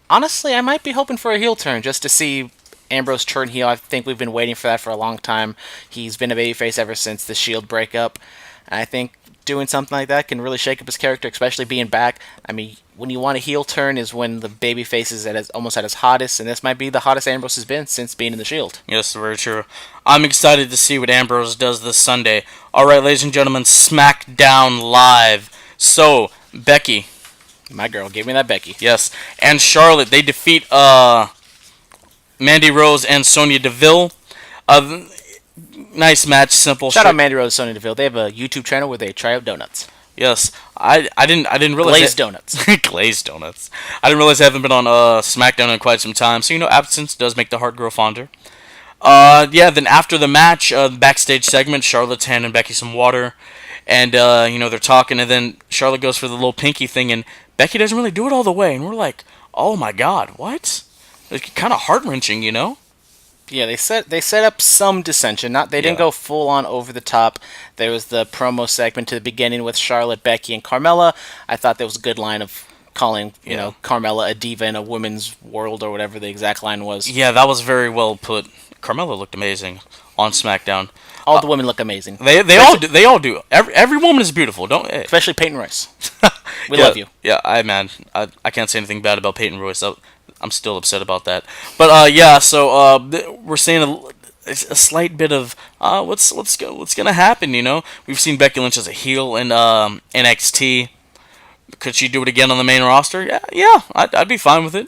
honestly, I might be hoping for a heel turn just to see Ambrose turn heel. I think we've been waiting for that for a long time. He's been a babyface ever since the Shield breakup. And I think doing something like that can really shake up his character, especially being back. I mean, when you want a heel turn is when the babyface is almost at his hottest, and this might be the hottest Ambrose has been since being in the Shield. Yes, very true. I'm excited to see what Ambrose does this Sunday. All right, ladies and gentlemen, Smackdown Live. So, Becky. My girl, give me that Becky. Yes, and Charlotte, they defeat Mandy Rose and Sonya Deville. Nice match, simple. Shout out Mandy Rose and Sonya Deville. They have a YouTube channel where they try out donuts. Yes, I didn't realize glazed donuts. Glazed donuts. I didn't realize I haven't been on SmackDown in quite some time. So absence does make the heart grow fonder. Then after the match, backstage segment, Charlotte's handing Becky some water, and they're talking, and then Charlotte goes for the little pinky thing, and Becky doesn't really do it all the way, and we're like, oh my god, what? It's kind of heart wrenching, Yeah, they set up some dissension. They didn't go full on over the top. There was the promo segment to the beginning with Charlotte, Becky, and Carmella. I thought that was a good line of calling Carmella a diva in a women's world or whatever the exact line was. Yeah, that was very well put. Carmella looked amazing on SmackDown. All the women look amazing. They all do. Every woman is beautiful, don't they? Especially Peyton Royce. We love you. Yeah, I can't say anything bad about Peyton Royce. I'm still upset about that. But so we're seeing a slight bit of what's gonna happen. We've seen Becky Lynch as a heel in NXT. Could she do it again on the main roster? Yeah, I'd be fine with it.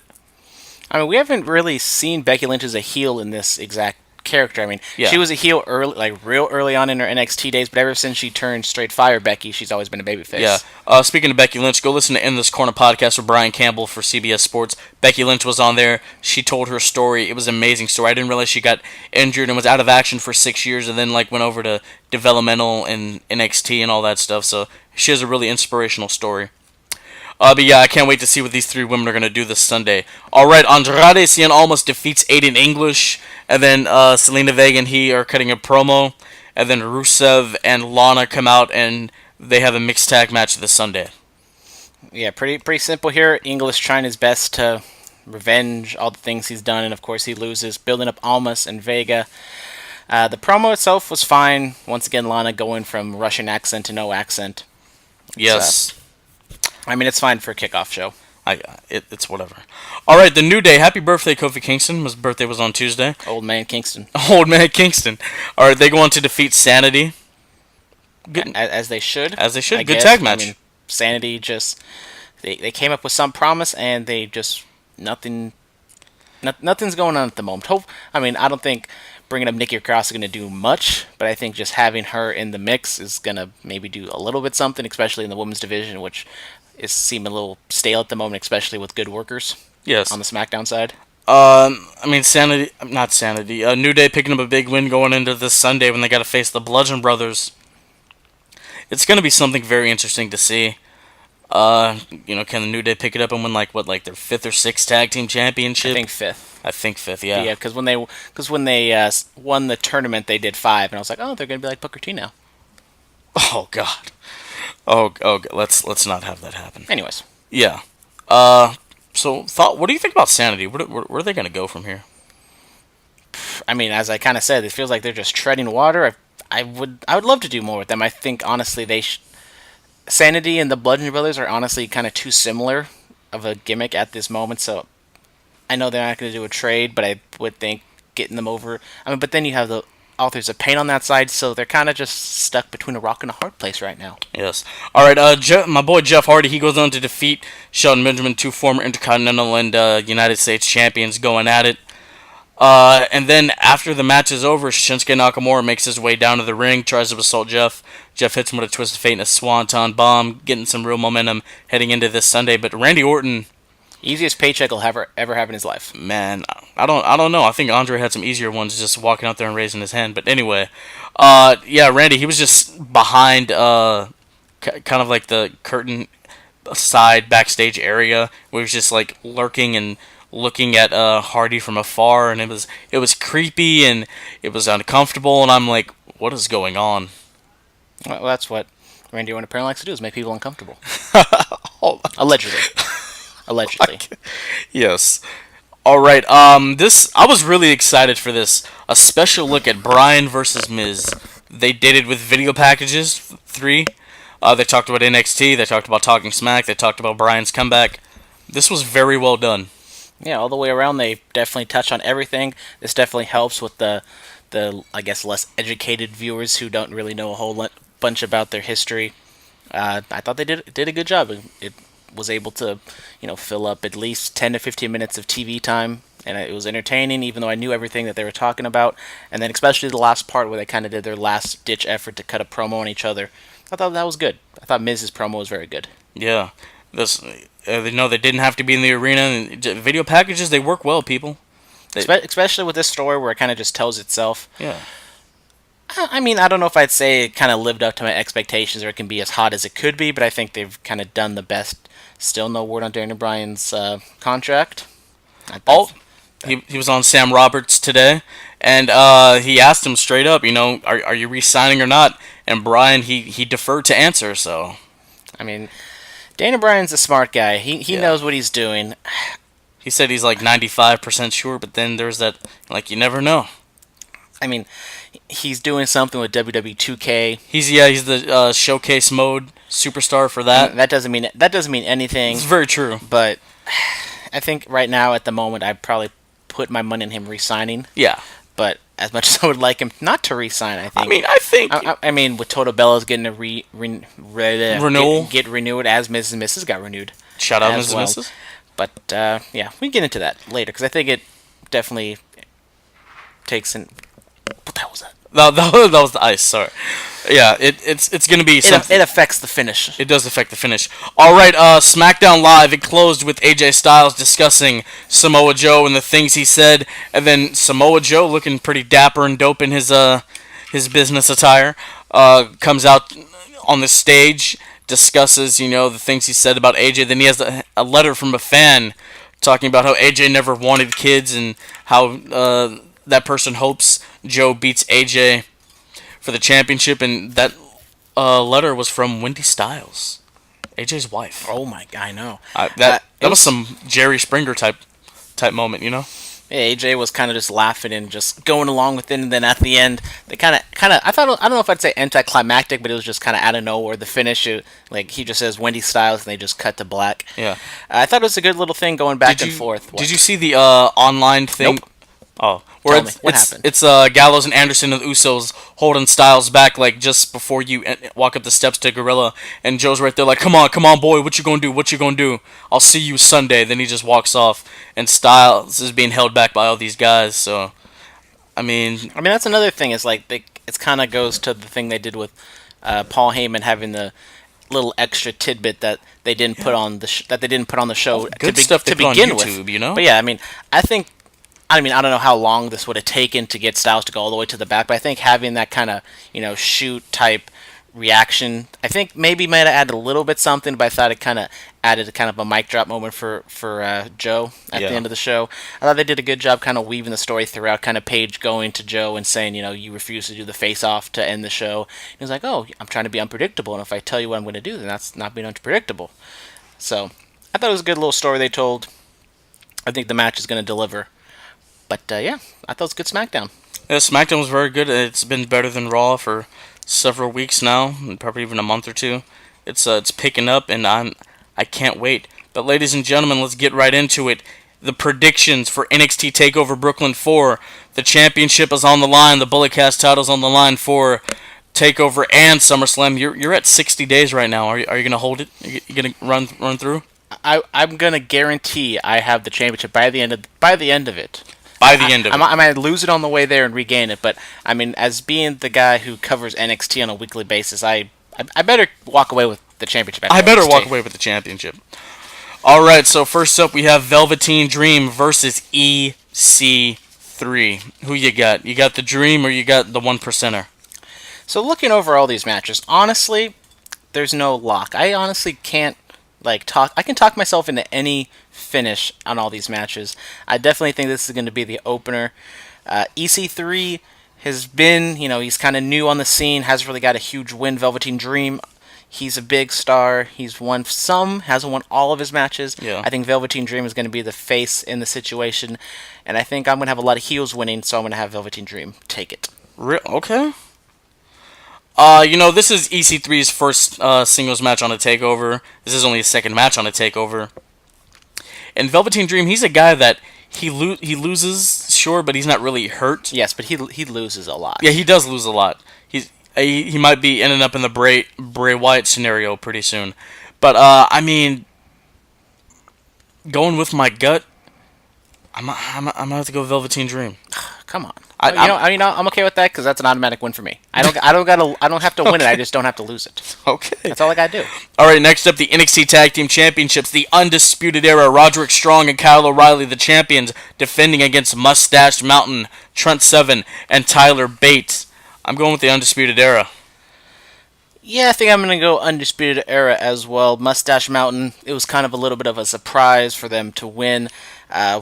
I mean, we haven't really seen Becky Lynch as a heel in this exact character. I mean, she was a heel real early on in her NXT days, but ever since she turned straight fire Becky, she's always been a babyface. Yeah. Speaking of Becky Lynch, go listen to In This Corner podcast with Brian Campbell for CBS Sports. Becky Lynch was on there. She told her story. It was an amazing story. I didn't realize she got injured and was out of action for 6 years, and then went over to developmental and NXT and all that stuff. So she has a really inspirational story. I can't wait to see what these three women are going to do this Sunday. Alright, Andrade Cien almost defeats Aiden English, and then Selena Vega and he are cutting a promo, and then Rusev and Lana come out, and they have a mixed tag match this Sunday. Yeah, pretty simple here. English trying his best to revenge all the things he's done, and of course he loses, building up Almas and Vega. The promo itself was fine. Once again, Lana going from Russian accent to no accent. Yes. I mean, it's fine for a kickoff show. It's whatever. All right, the New Day. Happy birthday, Kofi Kingston. His birthday was on Tuesday. Old man Kingston. Old man Kingston. All right, they go on to defeat Sanity. Good, as they should. As they should. Good tag match. I mean, Sanity just they came up with some promise and they just nothing's going on at the moment. I don't think bringing up Nikki Cross is going to do much, but I think just having her in the mix is going to maybe do a little bit something, especially in the women's division, which is seeming a little stale at the moment, especially with good workers. Yes. On the SmackDown side. New Day picking up a big win going into this Sunday when they got to face the Bludgeon Brothers. It's going to be something very interesting to see. Can the New Day pick it up and win their 5th or 6th tag team championship? I think 5th. I think 5th, yeah. Yeah, because when they won the tournament, they did 5, and I was like, oh, they're going to be like Booker T now. Oh God. Oh, let's not have that happen. Anyways. Yeah. What do you think about Sanity? Where are they going to go from here? I mean, as I kind of said, it feels like they're just treading water. I would love to do more with them. I think honestly, Sanity and the Bludgeon Brothers are honestly kind of too similar of a gimmick at this moment. So I know they're not going to do a trade, but I would think getting them over. But then you have the Authors of Pain on that side, so they're kind of just stuck between a rock and a hard place right now. Yes. All right. My boy Jeff Hardy, he goes on to defeat Shelton Benjamin, 2 former Intercontinental and United States champions, going at it. And then after the match is over, Shinsuke Nakamura makes his way down to the ring, tries to assault Jeff. Jeff hits him with a Twist of Fate and a Swanton Bomb, getting some real momentum heading into this Sunday. But Randy Orton Easiest paycheck he'll ever have in his life. Man, I don't know. I think Andre had some easier ones, just walking out there and raising his hand. But anyway, yeah, Randy, he was just behind, kind of like the curtain side backstage area, where he was just like lurking and looking at Hardy from afar, and it was creepy and it was uncomfortable, and I'm like, what is going on? Well, that's what Randy Orton apparently likes to do, is make people uncomfortable. Oh, Allegedly. Allegedly. yes. All right. This I was really excited for this. A special look at Bryan versus Miz. They did it with video packages 3. They talked about NXT. They talked about Talking Smack. They talked about Bryan's comeback. This was very well done. Yeah, all the way around, they definitely touch on everything. This definitely helps with the I guess less educated viewers who don't really know a whole bunch about their history. I thought they did a good job. It was able to, fill up at least 10 to 15 minutes of TV time, and it was entertaining, even though I knew everything that they were talking about. And then especially the last part where they kind of did their last ditch effort to cut a promo on each other. I thought that was good. I thought Miz's promo was very good. Yeah. This, they didn't have to be in the arena. And video packages, they work well, people. Especially with this story where it kind of just tells itself. Yeah. I mean, I don't know if I'd say it kind of lived up to my expectations or it can be as hot as it could be, but I think they've kind of done the best. Still no word on Daniel Bryan's contract. He was on Sam Roberts today, and he asked him straight up, are you re-signing or not? And Bryan, he deferred to answer, so. I mean, Daniel Bryan's a smart guy. He knows what he's doing. He said he's like 95% sure, but then there's that, you never know. I mean, he's doing something with WWE 2K. He's the showcase mode superstar for that. That doesn't mean anything. It's very true. But I think right now at the moment I'd probably put my money on him re-signing. Yeah. But as much as I would like him not to re-sign, I think. I mean, with Total Bella's getting a renewal, get renewed as Mrs. and Mrs. got renewed. Shout out Mrs. and Mrs. But yeah, we can get into that later because I think it definitely takes in. What the hell was that? That was the ice. Sorry. Yeah, it's gonna be something. It affects the finish. It does affect the finish. All right, SmackDown Live. It closed with AJ Styles discussing Samoa Joe and the things he said, and then Samoa Joe, looking pretty dapper and dope in his business attire, comes out on the stage, discusses the things he said about AJ. Then he has a letter from a fan talking about how AJ never wanted kids and how that person hopes Joe beats AJ for the championship, and that letter was from Wendy Styles, AJ's wife. Oh my god, I know. That was some Jerry Springer type moment, Yeah, AJ was kind of just laughing and just going along with it, and then at the end, they kind of. I don't know if I'd say anticlimactic, but it was just kind of out of nowhere. The finish, he just says Wendy Styles, and they just cut to black. Yeah, I thought it was a good little thing going back and forth. Did you see the online thing? Nope. Oh, what happened? It's Gallows and Anderson and the Usos holding Styles back, just before you walk up the steps to Gorilla, and Joe's right there, come on, boy, what you gonna do? I'll see you Sunday. Then he just walks off, and Styles is being held back by all these guys. So, I mean, that's another thing. Is it kind of goes to the thing they did with Paul Heyman having the little extra tidbit that they didn't put on the show good stuff to begin on YouTube, with. But yeah, I don't know how long this would have taken to get Styles to go all the way to the back, but I think having that kind of, shoot type reaction, I think maybe might have added a little bit something, but I thought it kind of added kind of a mic drop moment for Joe at the end of the show. I thought they did a good job kind of weaving the story throughout, kind of Paige going to Joe and saying, you refuse to do the face-off to end the show. And he was like, oh, I'm trying to be unpredictable, and if I tell you what I'm going to do, then that's not being unpredictable. So I thought it was a good little story they told. I think the match is going to deliver. But yeah, I thought it was a good SmackDown. Yeah, SmackDown was very good. It's been better than Raw for several weeks now, probably even a month or two. It's picking up, and I can't wait. But ladies and gentlemen, let's get right into it. The predictions for NXT Takeover Brooklyn 4. The championship is on the line. The Bulletcast title's on the line for Takeover and SummerSlam. You're at 60 days right now. Are you gonna hold it? You gonna run through? I'm gonna guarantee I have the championship by the end of it. I might lose it on the way there and regain it, but as being the guy who covers NXT on a weekly basis, I better walk away with the championship. I better walk away with the championship. All right, so first up we have Velveteen Dream versus EC3. Who you got? You got the Dream or you got the one percenter? So looking over all these matches, honestly, there's no lock. I honestly can't talk. I can talk myself into any finish on all these matches. I definitely think this is going to be the opener. EC3 has been, he's kind of new on the scene, hasn't really got a huge win. Velveteen Dream, he's a big star. He's won some, hasn't won all of his matches. Yeah. I think Velveteen Dream is going to be the face in the situation, and I think I'm going to have a lot of heels winning, so I'm going to have Velveteen Dream take it. Okay. This is EC3's first singles match on a takeover. This is only his second match on a takeover. And Velveteen Dream, he's a guy that he loses, sure, but he's not really hurt. Yes, but he loses a lot. Yeah, he does lose a lot. He might be ending up in the Bray Wyatt scenario pretty soon. But going with my gut, I'm gonna have to go Velveteen Dream. Come on. I'm okay with that because that's an automatic win for me. I don't have to win it. I just don't have to lose it. Okay. That's all I gotta do. All right. Next up, the NXT Tag Team Championships, the Undisputed Era. Roderick Strong and Kyle O'Reilly, the champions, defending against Mustache Mountain, Trent Seven, and Tyler Bates. I'm going with the Undisputed Era. Yeah, I think I'm gonna go Undisputed Era as well. Mustache Mountain. It was kind of a little bit of a surprise for them to win.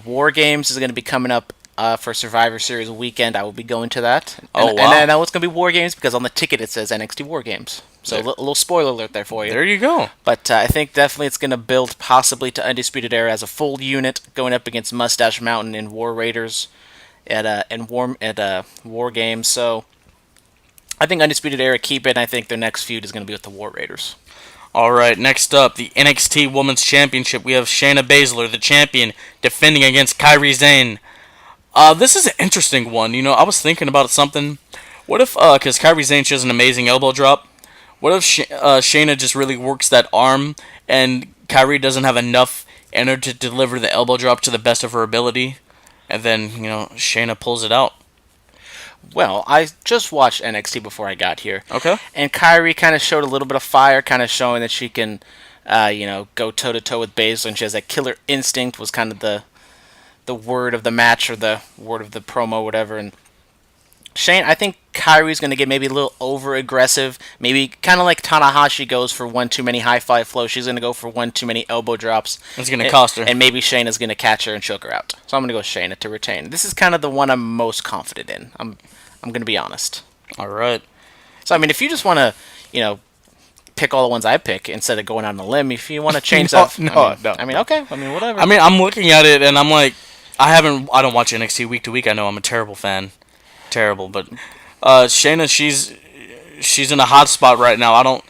War Games is gonna be coming up. For Survivor Series weekend, I will be going to that. Wow. And I know it's going to be War Games because on the ticket it says NXT War Games. So a little spoiler alert there for you. There you go. But I think definitely it's going to build possibly to Undisputed Era as a full unit going up against Mustache Mountain and War Raiders at War Games. So I think Undisputed Era keep it. And I think their next feud is going to be with the War Raiders. All right, next up, the NXT Women's Championship. We have Shayna Baszler, the champion, defending against Kairi Sane. This is an interesting one. I was thinking about something. What if, because Kairi Sane, she has an amazing elbow drop. What if Shayna just really works that arm and Kairi doesn't have enough in her to deliver the elbow drop to the best of her ability? And then, Shayna pulls it out. Well, I just watched NXT before I got here. Okay. And Kairi kind of showed a little bit of fire, kind of showing that she can, go toe-to-toe with Baszler, and she has that killer instinct, was kind of the word of the match or the word of the promo, whatever. And Shane, I think Kairi's going to get maybe a little over aggressive, maybe kind of like Tanahashi goes for one too many high fly flows. She's going to go for one too many elbow drops. It's going to cost her. And maybe Shayna's going to catch her and choke her out. So I'm going to go Shayna to retain. This is kind of the one I'm most confident in. I'm going to be honest. All right. So if you just want to, pick all the ones I pick instead of going out on a limb, if you want to change that, no. Okay. Whatever. I'm looking at it and I'm like, I don't watch NXT week to week. I know I'm a terrible fan. Terrible, but Shayna, she's in a hot spot right now.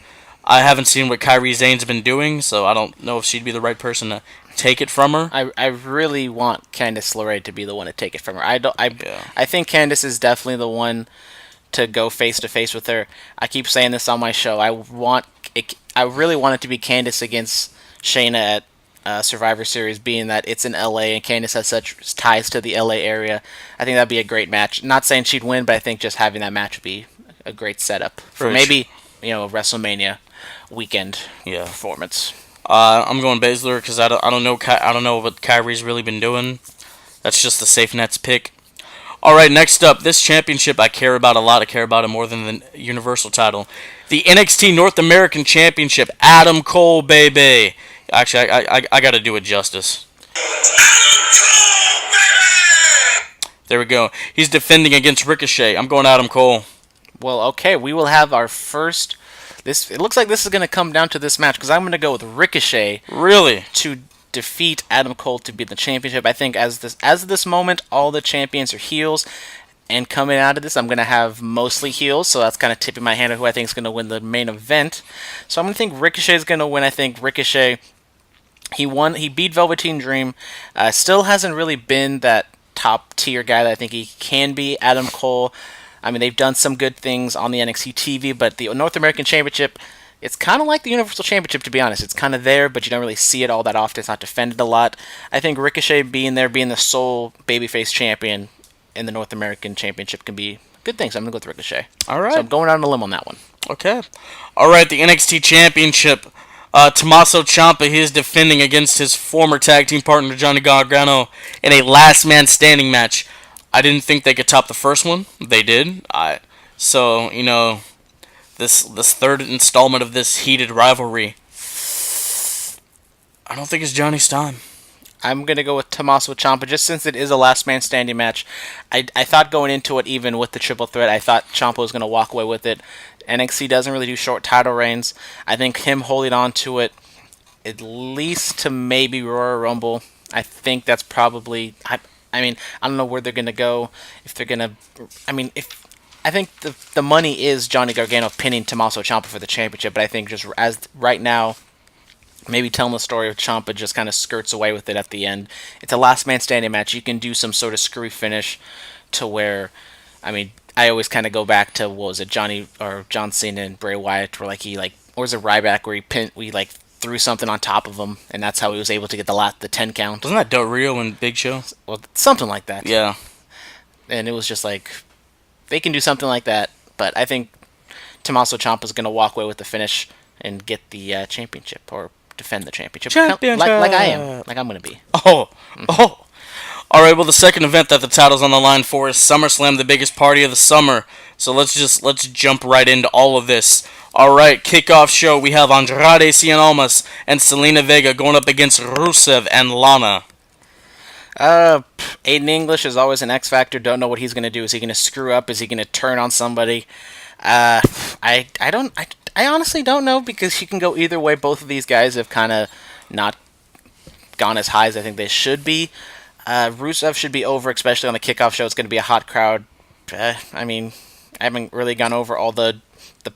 I haven't seen what Kairi Sane's been doing, so I don't know if she'd be the right person to take it from her. I really want Candice LeRae to be the one to take it from her. I think Candice is definitely the one to go face to face with her. I keep saying this on my show. I really want it to be Candice against Shayna at Survivor Series, being that it's in LA and Candice has such ties to the LA area. I think that'd be a great match. Not saying she'd win, but I think just having that match would be a great setup for maybe a WrestleMania weekend performance. I'm going Baszler because I don't know what Kairi's really been doing. That's just the safe nets pick. All right, next up, this championship I care about a lot. I care about it more than the Universal title. The NXT North American Championship, Adam Cole, baby. Actually, I got to do it justice. There we go. He's defending against Ricochet. I'm going Adam Cole. Well, okay, we will have our first. It looks like this is going to come down to this match because I'm going to go with Ricochet. Really? To defeat Adam Cole to be the championship. I think as of this moment, all the champions are heels. And coming out of this, I'm going to have mostly heels, so that's kind of tipping my hand at who I think is going to win the main event. So I'm going to think Ricochet is going to win. I think Ricochet, he beat Velveteen Dream. Still hasn't really been that top-tier guy that I think he can be. Adam Cole, they've done some good things on the NXT TV, but the North American Championship, it's kind of like the Universal Championship, to be honest. It's kind of there, but you don't really see it all that often. It's not defended a lot. I think Ricochet being the sole babyface champion in the North American Championship can be good things. I'm going to go with Ricochet. All right. So I'm going out on a limb on that one. Okay. All right, the NXT Championship. Tommaso Ciampa, he is defending against his former tag team partner Johnny Gargano in a last man standing match. I didn't think they could top the first one. They did. So this third installment of this heated rivalry, I don't think it's Johnny's time. I'm going to go with Tommaso Ciampa just since it is a last man standing match. I thought going into it, even with the triple threat, I thought Ciampa was going to walk away with it. NXT doesn't really do short title reigns. I think him holding on to it at least to maybe Royal Rumble, I think that's probably... I mean, I don't know where they're going to go. If they're going to... I think the money is Johnny Gargano pinning Tommaso Ciampa for the championship, but I think just as right now, maybe telling the story of Ciampa just kind of skirts away with it at the end. It's a last man standing match. You can do some sort of screwy finish to where, I always kind of go back to, what was it, John Cena and Bray Wyatt, where or was it Ryback where we threw something on top of him, and that's how he was able to get the 10 count. Wasn't that Del Rio and Big Show? Well, something like that. Yeah. And it was just they can do something like that, but I think Tommaso Ciampa's going to walk away with the finish and get the championship, or defend the championship. Like I am. Like I'm going to be. Oh. All right, well, the second event that the title's on the line for is SummerSlam, the biggest party of the summer. So let's jump right into all of this. All right, kickoff show. We have Andrade Cien Almas and Selena Vega going up against Rusev and Lana. Aiden English is always an X factor. Don't know what he's going to do. Is he going to screw up? Is he going to turn on somebody? I honestly don't know, because he can go either way. Both of these guys have kind of not gone as high as I think they should be. Rusev should be over, especially on the kickoff show. It's going to be a hot crowd. I haven't really gone over all the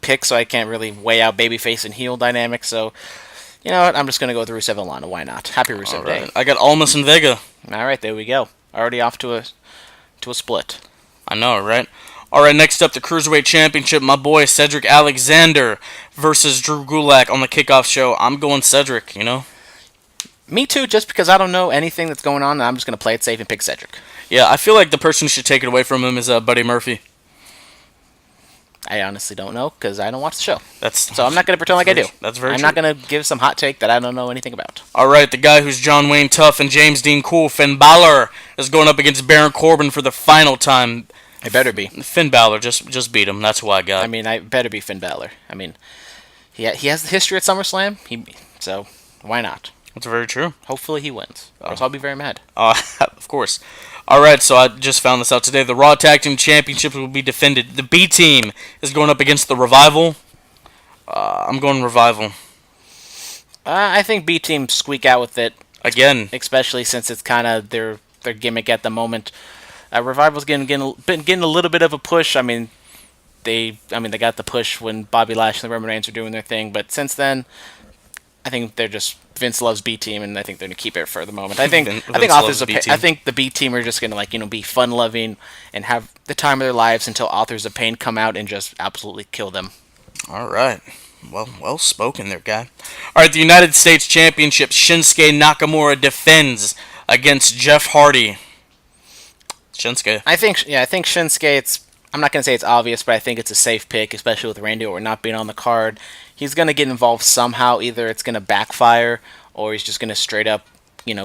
picks, so I can't really weigh out babyface and heel dynamics. So, you know what? I'm just going to go with Rusev and Lana. Why not? Happy Rusev Day. I got Almas and Vega. All right, there we go. Already off to a split. I know, right? All right, next up, the Cruiserweight Championship. My boy Cedric Alexander versus Drew Gulak on the kickoff show. I'm going Cedric, Me too, just because I don't know anything that's going on, and I'm just going to play it safe and pick Cedric. Yeah, I feel like the person who should take it away from him is Buddy Murphy. I honestly don't know, because I don't watch the show. So I'm not going to pretend like I do. That's very true. I'm not going to give some hot take that I don't know anything about. All right, the guy who's John Wayne Tough and James Dean Cool, Finn Balor, is going up against Baron Corbin for the final time. It better be. Finn Balor, just beat him. That's who I got. I better be Finn Balor. He has the history at SummerSlam, so why not? That's very true. Hopefully he wins, or else I'll be very mad. Of course. All right, so I just found this out today. The Raw Tag Team Championships will be defended. The B Team is going up against the Revival. I'm going Revival. I think B Team squeak out with it again, especially since it's kind of their gimmick at the moment. Revival's getting a little bit of a push. They got the push when Bobby Lashley and Roman Reigns were doing their thing, but since then, I think they're just Vince loves B Team, and I think they're gonna keep it for the moment. I think the B Team are just gonna be fun loving and have the time of their lives until Authors of Pain come out and just absolutely kill them. All right. Well spoken there, guy. All right, the United States Championship, Shinsuke Nakamura defends against Jeff Hardy. Shinsuke. I think Shinsuke, I'm not going to say it's obvious, but I think it's a safe pick, especially with Randy Orton not being on the card. He's going to get involved somehow. Either it's going to backfire, or he's just going to straight up,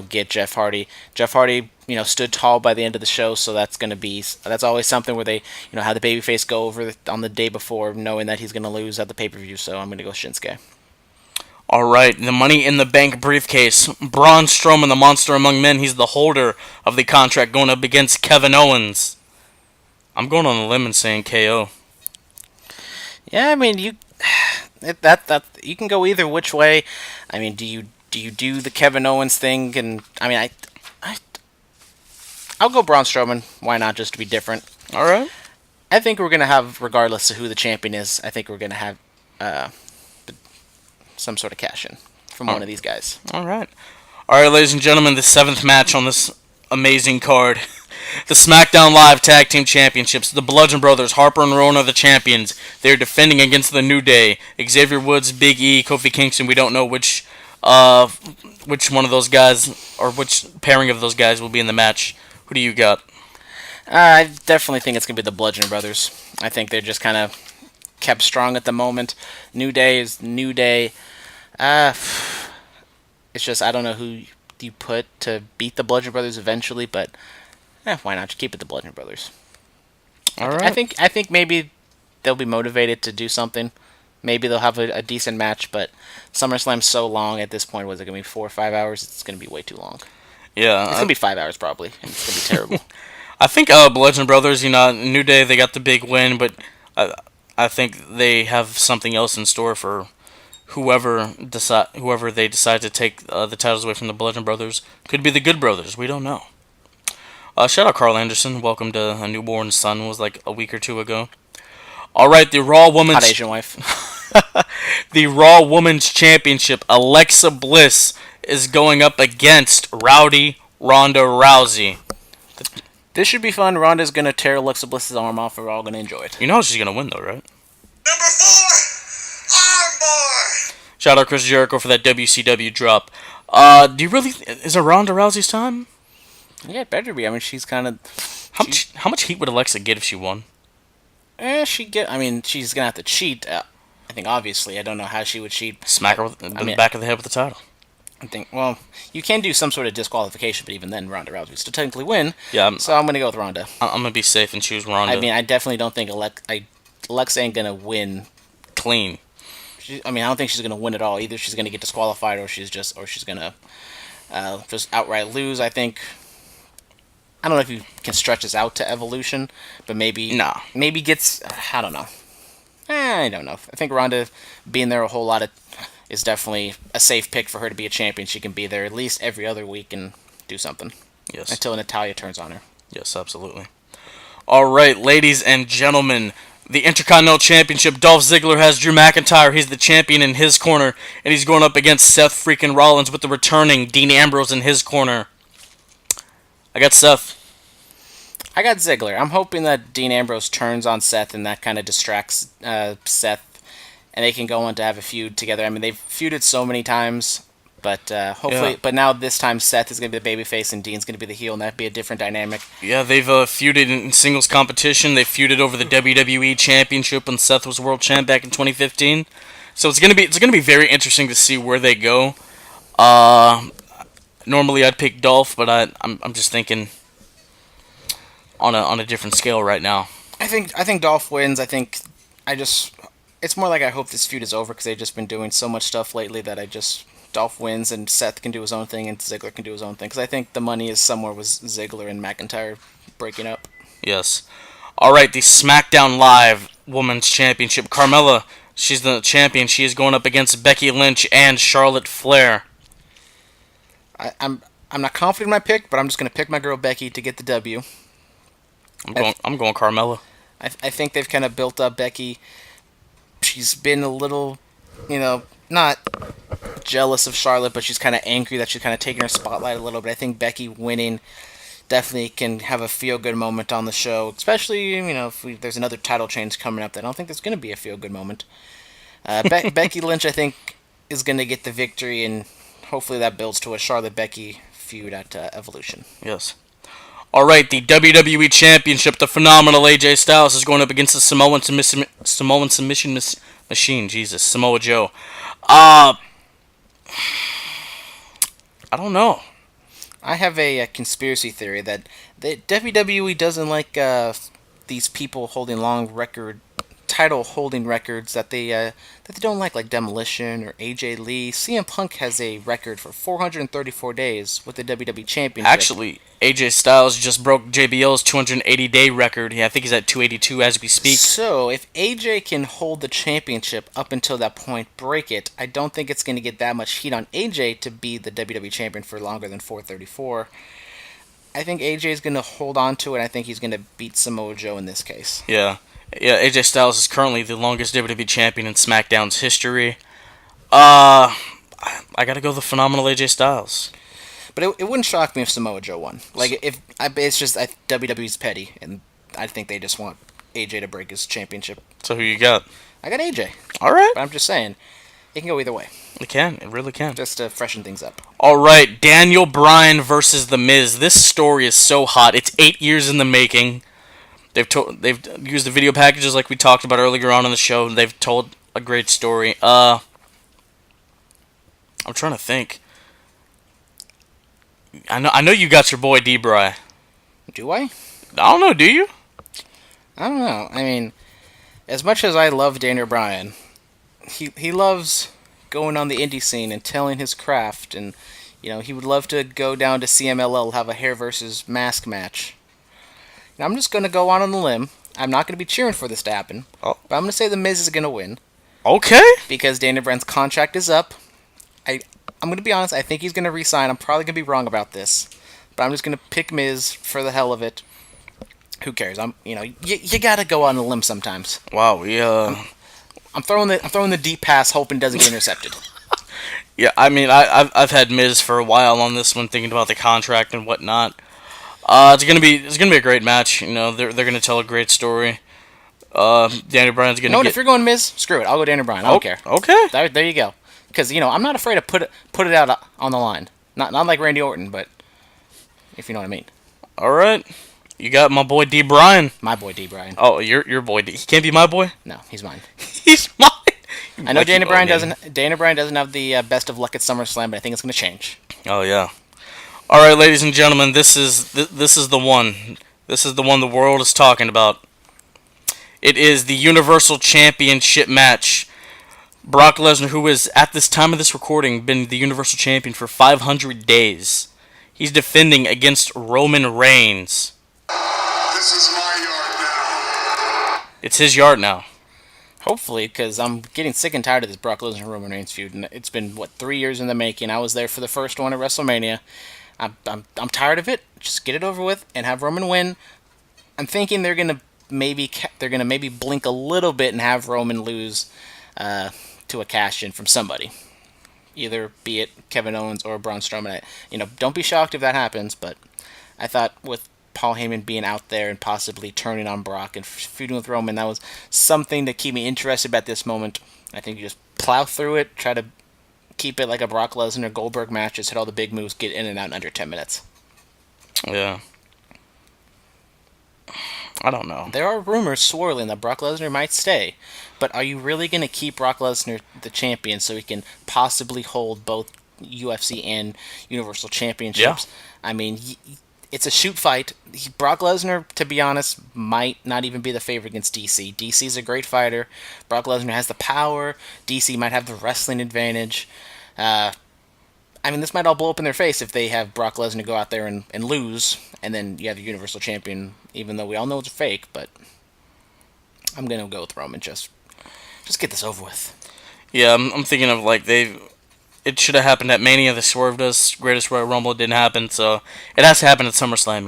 get Jeff Hardy. Jeff Hardy, stood tall by the end of the show, so that's always something where they, have the babyface go over on the day before, knowing that he's going to lose at the pay-per-view, so I'm going to go Shinsuke. All right, the Money in the Bank briefcase. Braun Strowman, the Monster Among Men, he's the holder of the contract, going up against Kevin Owens. I'm going on a limb and saying KO. Yeah, you can go either which way. Do you do the Kevin Owens thing? And I'll go Braun Strowman. Why not, just to be different? All right. I think we're gonna have, regardless of who the champion is, I think we're gonna have some sort of cash in from one of these guys. All right, ladies and gentlemen, the 7th match on this amazing card. The SmackDown Live Tag Team Championships. The Bludgeon Brothers, Harper and Rowan, are the champions. They're defending against the New Day. Xavier Woods, Big E, Kofi Kingston. We don't know which one of those guys, or which pairing of those guys will be in the match. Who do you got? I definitely think it's going to be the Bludgeon Brothers. I think they're just kind of kept strong at the moment. New Day is New Day. Uh, it's just I don't know who you put to beat the Bludgeon Brothers eventually, but why not? Just keep it the Bludgeon Brothers. All right. I think maybe they'll be motivated to do something. Maybe they'll have a decent match, but SummerSlam's so long at this point. Was it gonna be 4 or 5 hours? It's gonna be way too long. Yeah. It's gonna be 5 hours probably, and it's gonna be terrible. I think Bludgeon Brothers, New Day, they got the big win, but I think they have something else in store for whoever they decide to take the titles away from the Bludgeon Brothers. Could be the Good Brothers. We don't know. Shout out Carl Anderson. Welcome to a newborn son. Was like a week or two ago. All right, the Raw Women's Hot Asian wife. the Raw Women's Championship. Alexa Bliss is going up against Rowdy Ronda Rousey. This should be fun. Ronda's gonna tear Alexa Bliss's arm off. We're all gonna enjoy it. You know she's gonna win though, right? Number 4, Armbar. Shout out Chris Jericho for that WCW drop. Do you really? Is it Ronda Rousey's time? Yeah, it better be. I mean, she's kind of. How much heat would Alexa get if she won? I mean, she's gonna have to cheat. I think obviously. I don't know how she would cheat. Smack her with the back of the head with the title. I think. Well, you can do some sort of disqualification, but even then, Ronda Rousey would still technically win. Yeah. So I'm gonna go with Ronda. I'm gonna be safe and choose Ronda. I mean, I definitely don't think Alexa ain't gonna win clean. I don't think she's gonna win at all. Either she's gonna get disqualified, or she's gonna just outright lose. I think. I don't know if you can stretch this out to Evolution, but maybe gets. I don't know. I don't know. I think Ronda being there a whole lot is definitely a safe pick for her to be a champion. She can be there at least every other week and do something. Yes. Until Natalya turns on her. Yes, absolutely. All right, ladies and gentlemen, the Intercontinental Championship. Dolph Ziggler has Drew McIntyre. He's the champion in his corner, and he's going up against Seth freaking Rollins with the returning Dean Ambrose in his corner. I got Seth. I got Ziggler. I'm hoping that Dean Ambrose turns on Seth and that kind of distracts Seth, and they can go on to have a feud together. I mean, they've feuded so many times, but hopefully, but now this time Seth is going to be the babyface and Dean's going to be the heel, and that'd be a different dynamic. Yeah, they've feuded in singles competition. They feuded over the WWE Championship when Seth was world champ back in 2015. So it's gonna be very interesting to see where they go. Normally I'd pick Dolph, but I'm just thinking on a different scale right now. I think Dolph wins. It's more like I hope this feud is over because they've just been doing so much stuff lately that Dolph wins and Seth can do his own thing and Ziggler can do his own thing because I think the money is somewhere with Ziggler and McIntyre breaking up. Yes. All right, the SmackDown Live Women's Championship. Carmella, she's the champion. She is going up against Becky Lynch and Charlotte Flair. I'm not confident in my pick, but I'm just gonna pick my girl Becky to get the W. I'm going Carmella. I think they've kind of built up Becky. She's been a little, not jealous of Charlotte, but she's kind of angry that she's kind of taking her spotlight a little bit. I think Becky winning definitely can have a feel-good moment on the show, especially, if there's another title change coming up. I don't think there's going to be a feel-good moment. Becky Lynch, I think, is going to get the victory, and hopefully that builds to a Charlotte-Becky feud at Evolution. Yes. All right, the WWE Championship, the phenomenal AJ Styles is going up against the Samoan submission machine. Jesus, Samoa Joe. I don't know. I have a conspiracy theory that the WWE doesn't like these people holding title holding records that they don't like Demolition or AJ Lee. CM Punk has a record for 434 days with the WWE Championship. Actually, AJ Styles just broke JBL's 280-day record. I think he's at 282 as we speak. So, if AJ can hold the championship up until that point, break it, I don't think it's going to get that much heat on AJ to be the WWE Champion for longer than 434. I think AJ is going to hold on to it. I think he's going to beat Samoa Joe in this case. Yeah, AJ Styles is currently the longest WWE champion in SmackDown's history. I gotta go the phenomenal AJ Styles. But it wouldn't shock me if Samoa Joe won. It's just WWE's petty, and I think they just want AJ to break his championship. So who you got? I got AJ. All right. But I'm just saying, it can go either way. It can. It really can. Just to freshen things up. All right, Daniel Bryan versus The Miz. This story is so hot. It's 8 years in the making. They've used the video packages like we talked about earlier on in the show. They've told a great story. I'm trying to think. I know you got your boy D-Bry. Do I? I don't know, do you? I don't know. I mean, as much as I love Daniel Bryan, he loves going on the indie scene and telling his craft, and he would love to go down to CMLL, have a hair versus mask match. And I'm just gonna go on a limb. I'm not gonna be cheering for this to happen, Oh. but I'm gonna say the Miz is gonna win Okay. because Daniel Bryan's contract is up. I'm gonna be honest. I think he's gonna resign. I'm probably gonna be wrong about this, but I'm just gonna pick Miz for the hell of it. Who cares? You gotta go on a limb sometimes. Wow, we I'm throwing the deep pass, hoping it doesn't get intercepted. yeah, I mean, I've had Miz for a while on this one, thinking about the contract and whatnot. It's gonna be a great match. They're gonna tell a great story. Daniel Bryan's gonna If you're going Miz, screw it. I'll go Daniel Bryan. I don't care. Okay. There you go. Because I'm not afraid to put it out on the line. Not like Randy Orton, but if you know what I mean. All right. You got my boy D. Bryan. My boy D. Bryan. Oh, your boy D. He can't be my boy. No, he's mine. He's mine. I know Daniel Bryan doesn't have the best of luck at SummerSlam, but I think it's going to change. Oh yeah. All right, ladies and gentlemen, this is the one. This is the one the world is talking about. It is the Universal Championship match. Brock Lesnar, who is at this time of this recording been the Universal Champion for 500 days, he's defending against Roman Reigns. This is my yard now. It's his yard now. Hopefully, because I'm getting sick and tired of this Brock Lesnar Roman Reigns feud. And it's been 3 years in the making. I was there for the first one at WrestleMania. I'm tired of it. Just get it over with and have Roman win. I'm thinking they're gonna maybe blink a little bit and have Roman lose to a cash in from somebody, either be it Kevin Owens or Braun Strowman. Don't be shocked if that happens. But I thought with Paul Heyman being out there and possibly turning on Brock and feuding with Roman, that was something to keep me interested at this moment. I think you just plow through it, try to keep it like a Brock Lesnar Goldberg match, just hit all the big moves, get in and out in under 10 minutes. Yeah. I don't know. There are rumors swirling that Brock Lesnar might stay, but are you really going to keep Brock Lesnar the champion so he can possibly hold both UFC and Universal Championships? Yeah. I mean, it's a shoot fight. Brock Lesnar, to be honest, might not even be the favorite against DC. DC's a great fighter. Brock Lesnar has the power. DC might have the wrestling advantage. This might all blow up in their face if they have Brock Lesnar go out there and lose, and then you have the Universal Champion, even though we all know it's fake, but I'm going to go with Roman. Just get this over with. Yeah, I'm thinking of it should have happened at Mania. They swerved us. Greatest Royal Rumble didn't happen, so it has to happen at SummerSlam.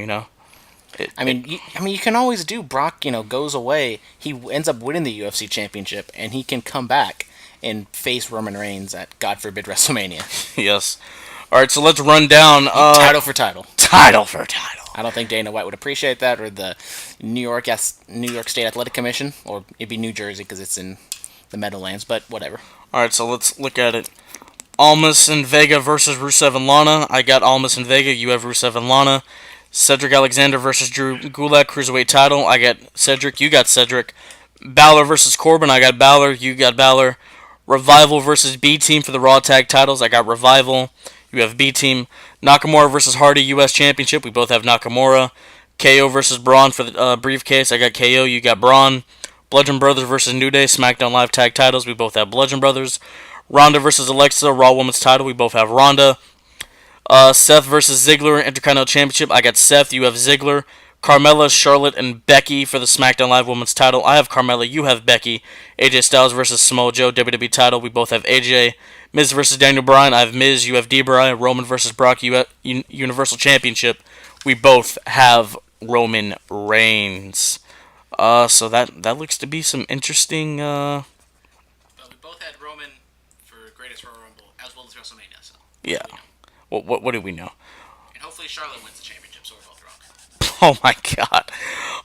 You can always do Brock. Goes away. He ends up winning the UFC Championship, and he can come back and face Roman Reigns at, God forbid, WrestleMania. Yes. All right, so let's run down title for title. Title for title. I don't think Dana White would appreciate that, or the New York State Athletic Commission, or it'd be New Jersey because it's in the Meadowlands. But whatever. All right, so let's look at it. Almas and Vega versus Rusev and Lana. I got Almas and Vega. You have Rusev and Lana. Cedric Alexander versus Drew Gulak, Cruiserweight title. I got Cedric. You got Cedric. Balor versus Corbin. I got Balor. You got Balor. Revival versus B-Team for the Raw Tag titles. I got Revival. You have B-Team. Nakamura versus Hardy U.S. Championship. We both have Nakamura. KO versus Braun for the briefcase. I got KO. You got Braun. Bludgeon Brothers versus New Day. SmackDown Live Tag titles. We both have Bludgeon Brothers. Ronda versus Alexa. Raw Women's title. We both have Ronda. Seth versus Ziggler. Intercontinental Championship. I got Seth. You have Ziggler. Carmella, Charlotte, and Becky for the SmackDown Live Women's title. I have Carmella, you have Becky. AJ Styles versus Samoa Joe, WWE title. We both have AJ. Miz versus Daniel Bryan. I have Miz, you have D. Bryan. Roman versus Brock, you have Universal Championship. We both have Roman Reigns. So that looks to be some interesting. But we both had Roman for Greatest Royal Rumble as well as WrestleMania. So Yeah. What do we know? and hopefully Charlotte wins the championship. So we're both wrong. Oh my God!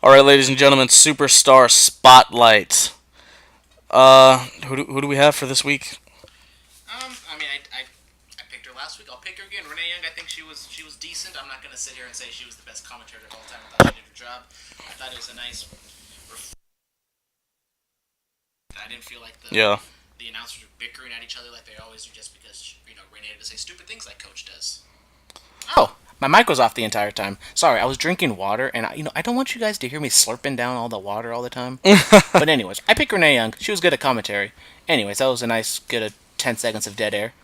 All right, ladies and gentlemen, Superstar Spotlight. Who do we have for this week? I picked her last week. I'll pick her again. Renee Young. I think she was decent. I'm not gonna sit here and say she was the best commentator of all time. I thought she did her job. I thought it was a nice. I didn't feel like the announcers were bickering at each other like they always do, just because Renee had to say stupid things like Coach does. Oh, my mic was off the entire time. Sorry, I was drinking water, and I don't want you guys to hear me slurping down all the water all the time. But anyways, I picked Renee Young. She was good at commentary. Anyways, that was a nice, good 10 seconds of dead air.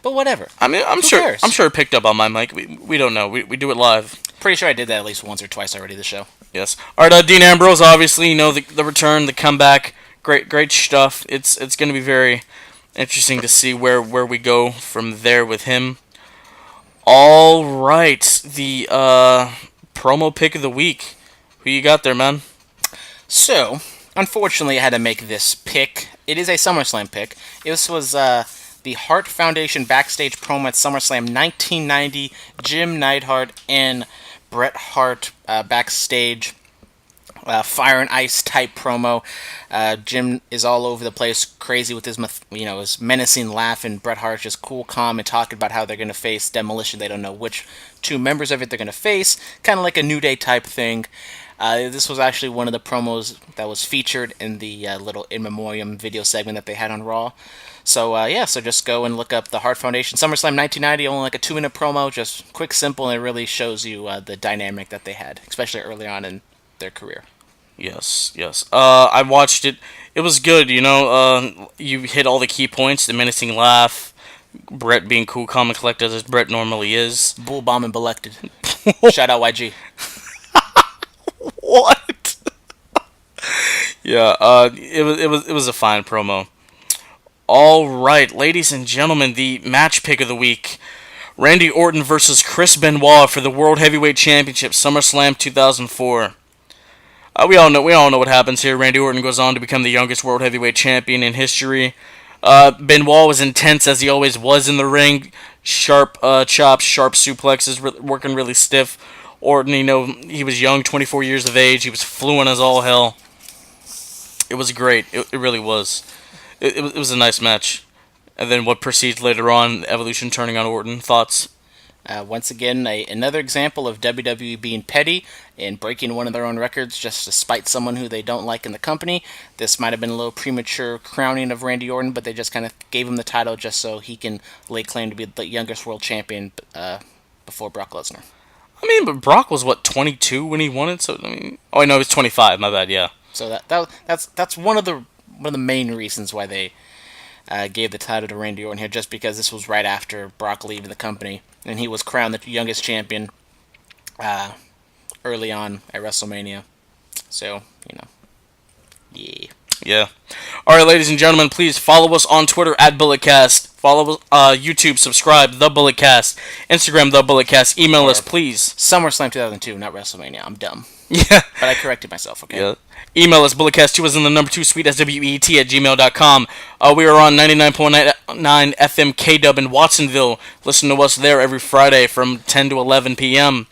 But whatever. I mean, I'm sure it picked up on my mic. We don't know. We do it live. Pretty sure I did that at least once or twice already this show. Yes. All right, Dean Ambrose, obviously, the return, the comeback, great stuff. It's going to be very interesting to see where we go from there with him. All right, the promo pick of the week. Who you got there, man? So, unfortunately, I had to make this pick. It is a SummerSlam pick. This was the Hart Foundation backstage promo at SummerSlam 1990. Jim Neidhart and Bret Hart backstage. Fire and Ice type promo. Jim is all over the place, crazy with his his menacing laugh, and Bret Hart just cool, calm, and talking about how they're going to face Demolition. They don't know which two members of it they're going to face, kind of like a New Day type thing. This was actually one of the promos that was featured in the little in memoriam video segment that they had on Raw. So so just go and look up the Hart Foundation SummerSlam 1990, only like a 2-minute promo, just quick, simple, and it really shows you the dynamic that they had, especially early on in their career. Yes. I watched it. It was good, you hit all the key points, the menacing laugh, Bret being cool, calm, and collected as Bret normally is. Bull bomb and belected. Shout out YG. What? Yeah, it was a fine promo. All right, ladies and gentlemen, the match pick of the week. Randy Orton versus Chris Benoit for the World Heavyweight Championship, SummerSlam 2004. We all know what happens here. Randy Orton goes on to become the youngest World Heavyweight Champion in history. Benoit was intense as he always was in the ring. Sharp chops, sharp suplexes, working really stiff. Orton, he was young, 24 years of age. He was fluent as all hell. It was great. It really was. It was a nice match. And then what proceeds later on, Evolution turning on Orton. Thoughts? Once again, another example of WWE being petty and breaking one of their own records just to spite someone who they don't like in the company. This might have been a little premature crowning of Randy Orton, but they just kind of gave him the title just so he can lay claim to be the youngest world champion before Brock Lesnar. I mean, but Brock was, 22 when he won it? So, he was 25, my bad, yeah. So that's one of the main reasons why they gave the title to Randy Orton here, just because this was right after Brock leaving the company, and he was crowned the youngest champion early on at WrestleMania. So, yeah. Yeah. All right, ladies and gentlemen, please follow us on Twitter at BulletCast. Follow YouTube, subscribe, The BulletCast. Instagram, The BulletCast. Email us, please. SummerSlam 2002, not WrestleMania. I'm dumb. Yeah. But I corrected myself, okay? Yeah. Email us, bulletcast2 as in the number 2, sweet SWET at gmail.com. We are on 99.9 FM KW in Watsonville. Listen to us there every Friday from 10 to 11 p.m.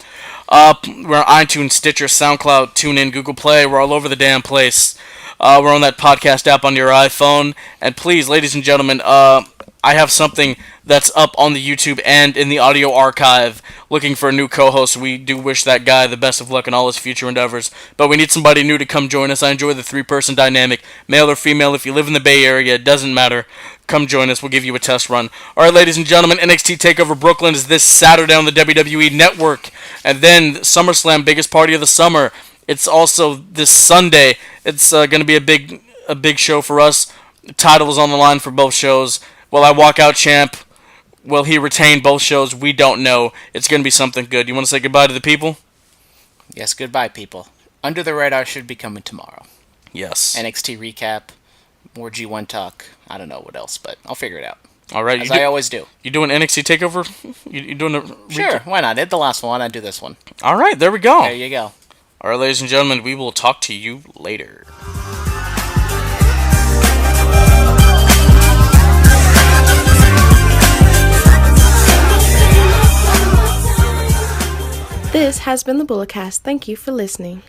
We're on iTunes, Stitcher, SoundCloud, TuneIn, Google Play. We're all over the damn place. We're on that podcast app on your iPhone. And please, ladies and gentlemen, I have something that's up on the YouTube and in the audio archive looking for a new co-host. We do wish that guy the best of luck in all his future endeavors, but we need somebody new to come join us. I enjoy the 3-person dynamic, male or female. If you live in the Bay Area, it doesn't matter. Come join us. We'll give you a test run. All right, ladies and gentlemen, NXT Takeover Brooklyn is this Saturday on the WWE Network, and then SummerSlam, biggest party of the summer. It's also this Sunday. It's going to be a big show for us. The title is on the line for both shows. Will I walk out champ? Will he retain both shows? We don't know. It's going to be something good. You want to say goodbye to the people? Yes, goodbye, people. Under the Radar should be coming tomorrow. Yes. NXT recap, more G1 talk. I don't know what else, but I'll figure it out. All right. As I always do. You doing NXT Takeover? You doing a recap? Sure, why not? I did the last one. I do this one. All right, there we go. There you go. All right, ladies and gentlemen, we will talk to you later. This has been the BulletCast. Thank you for listening.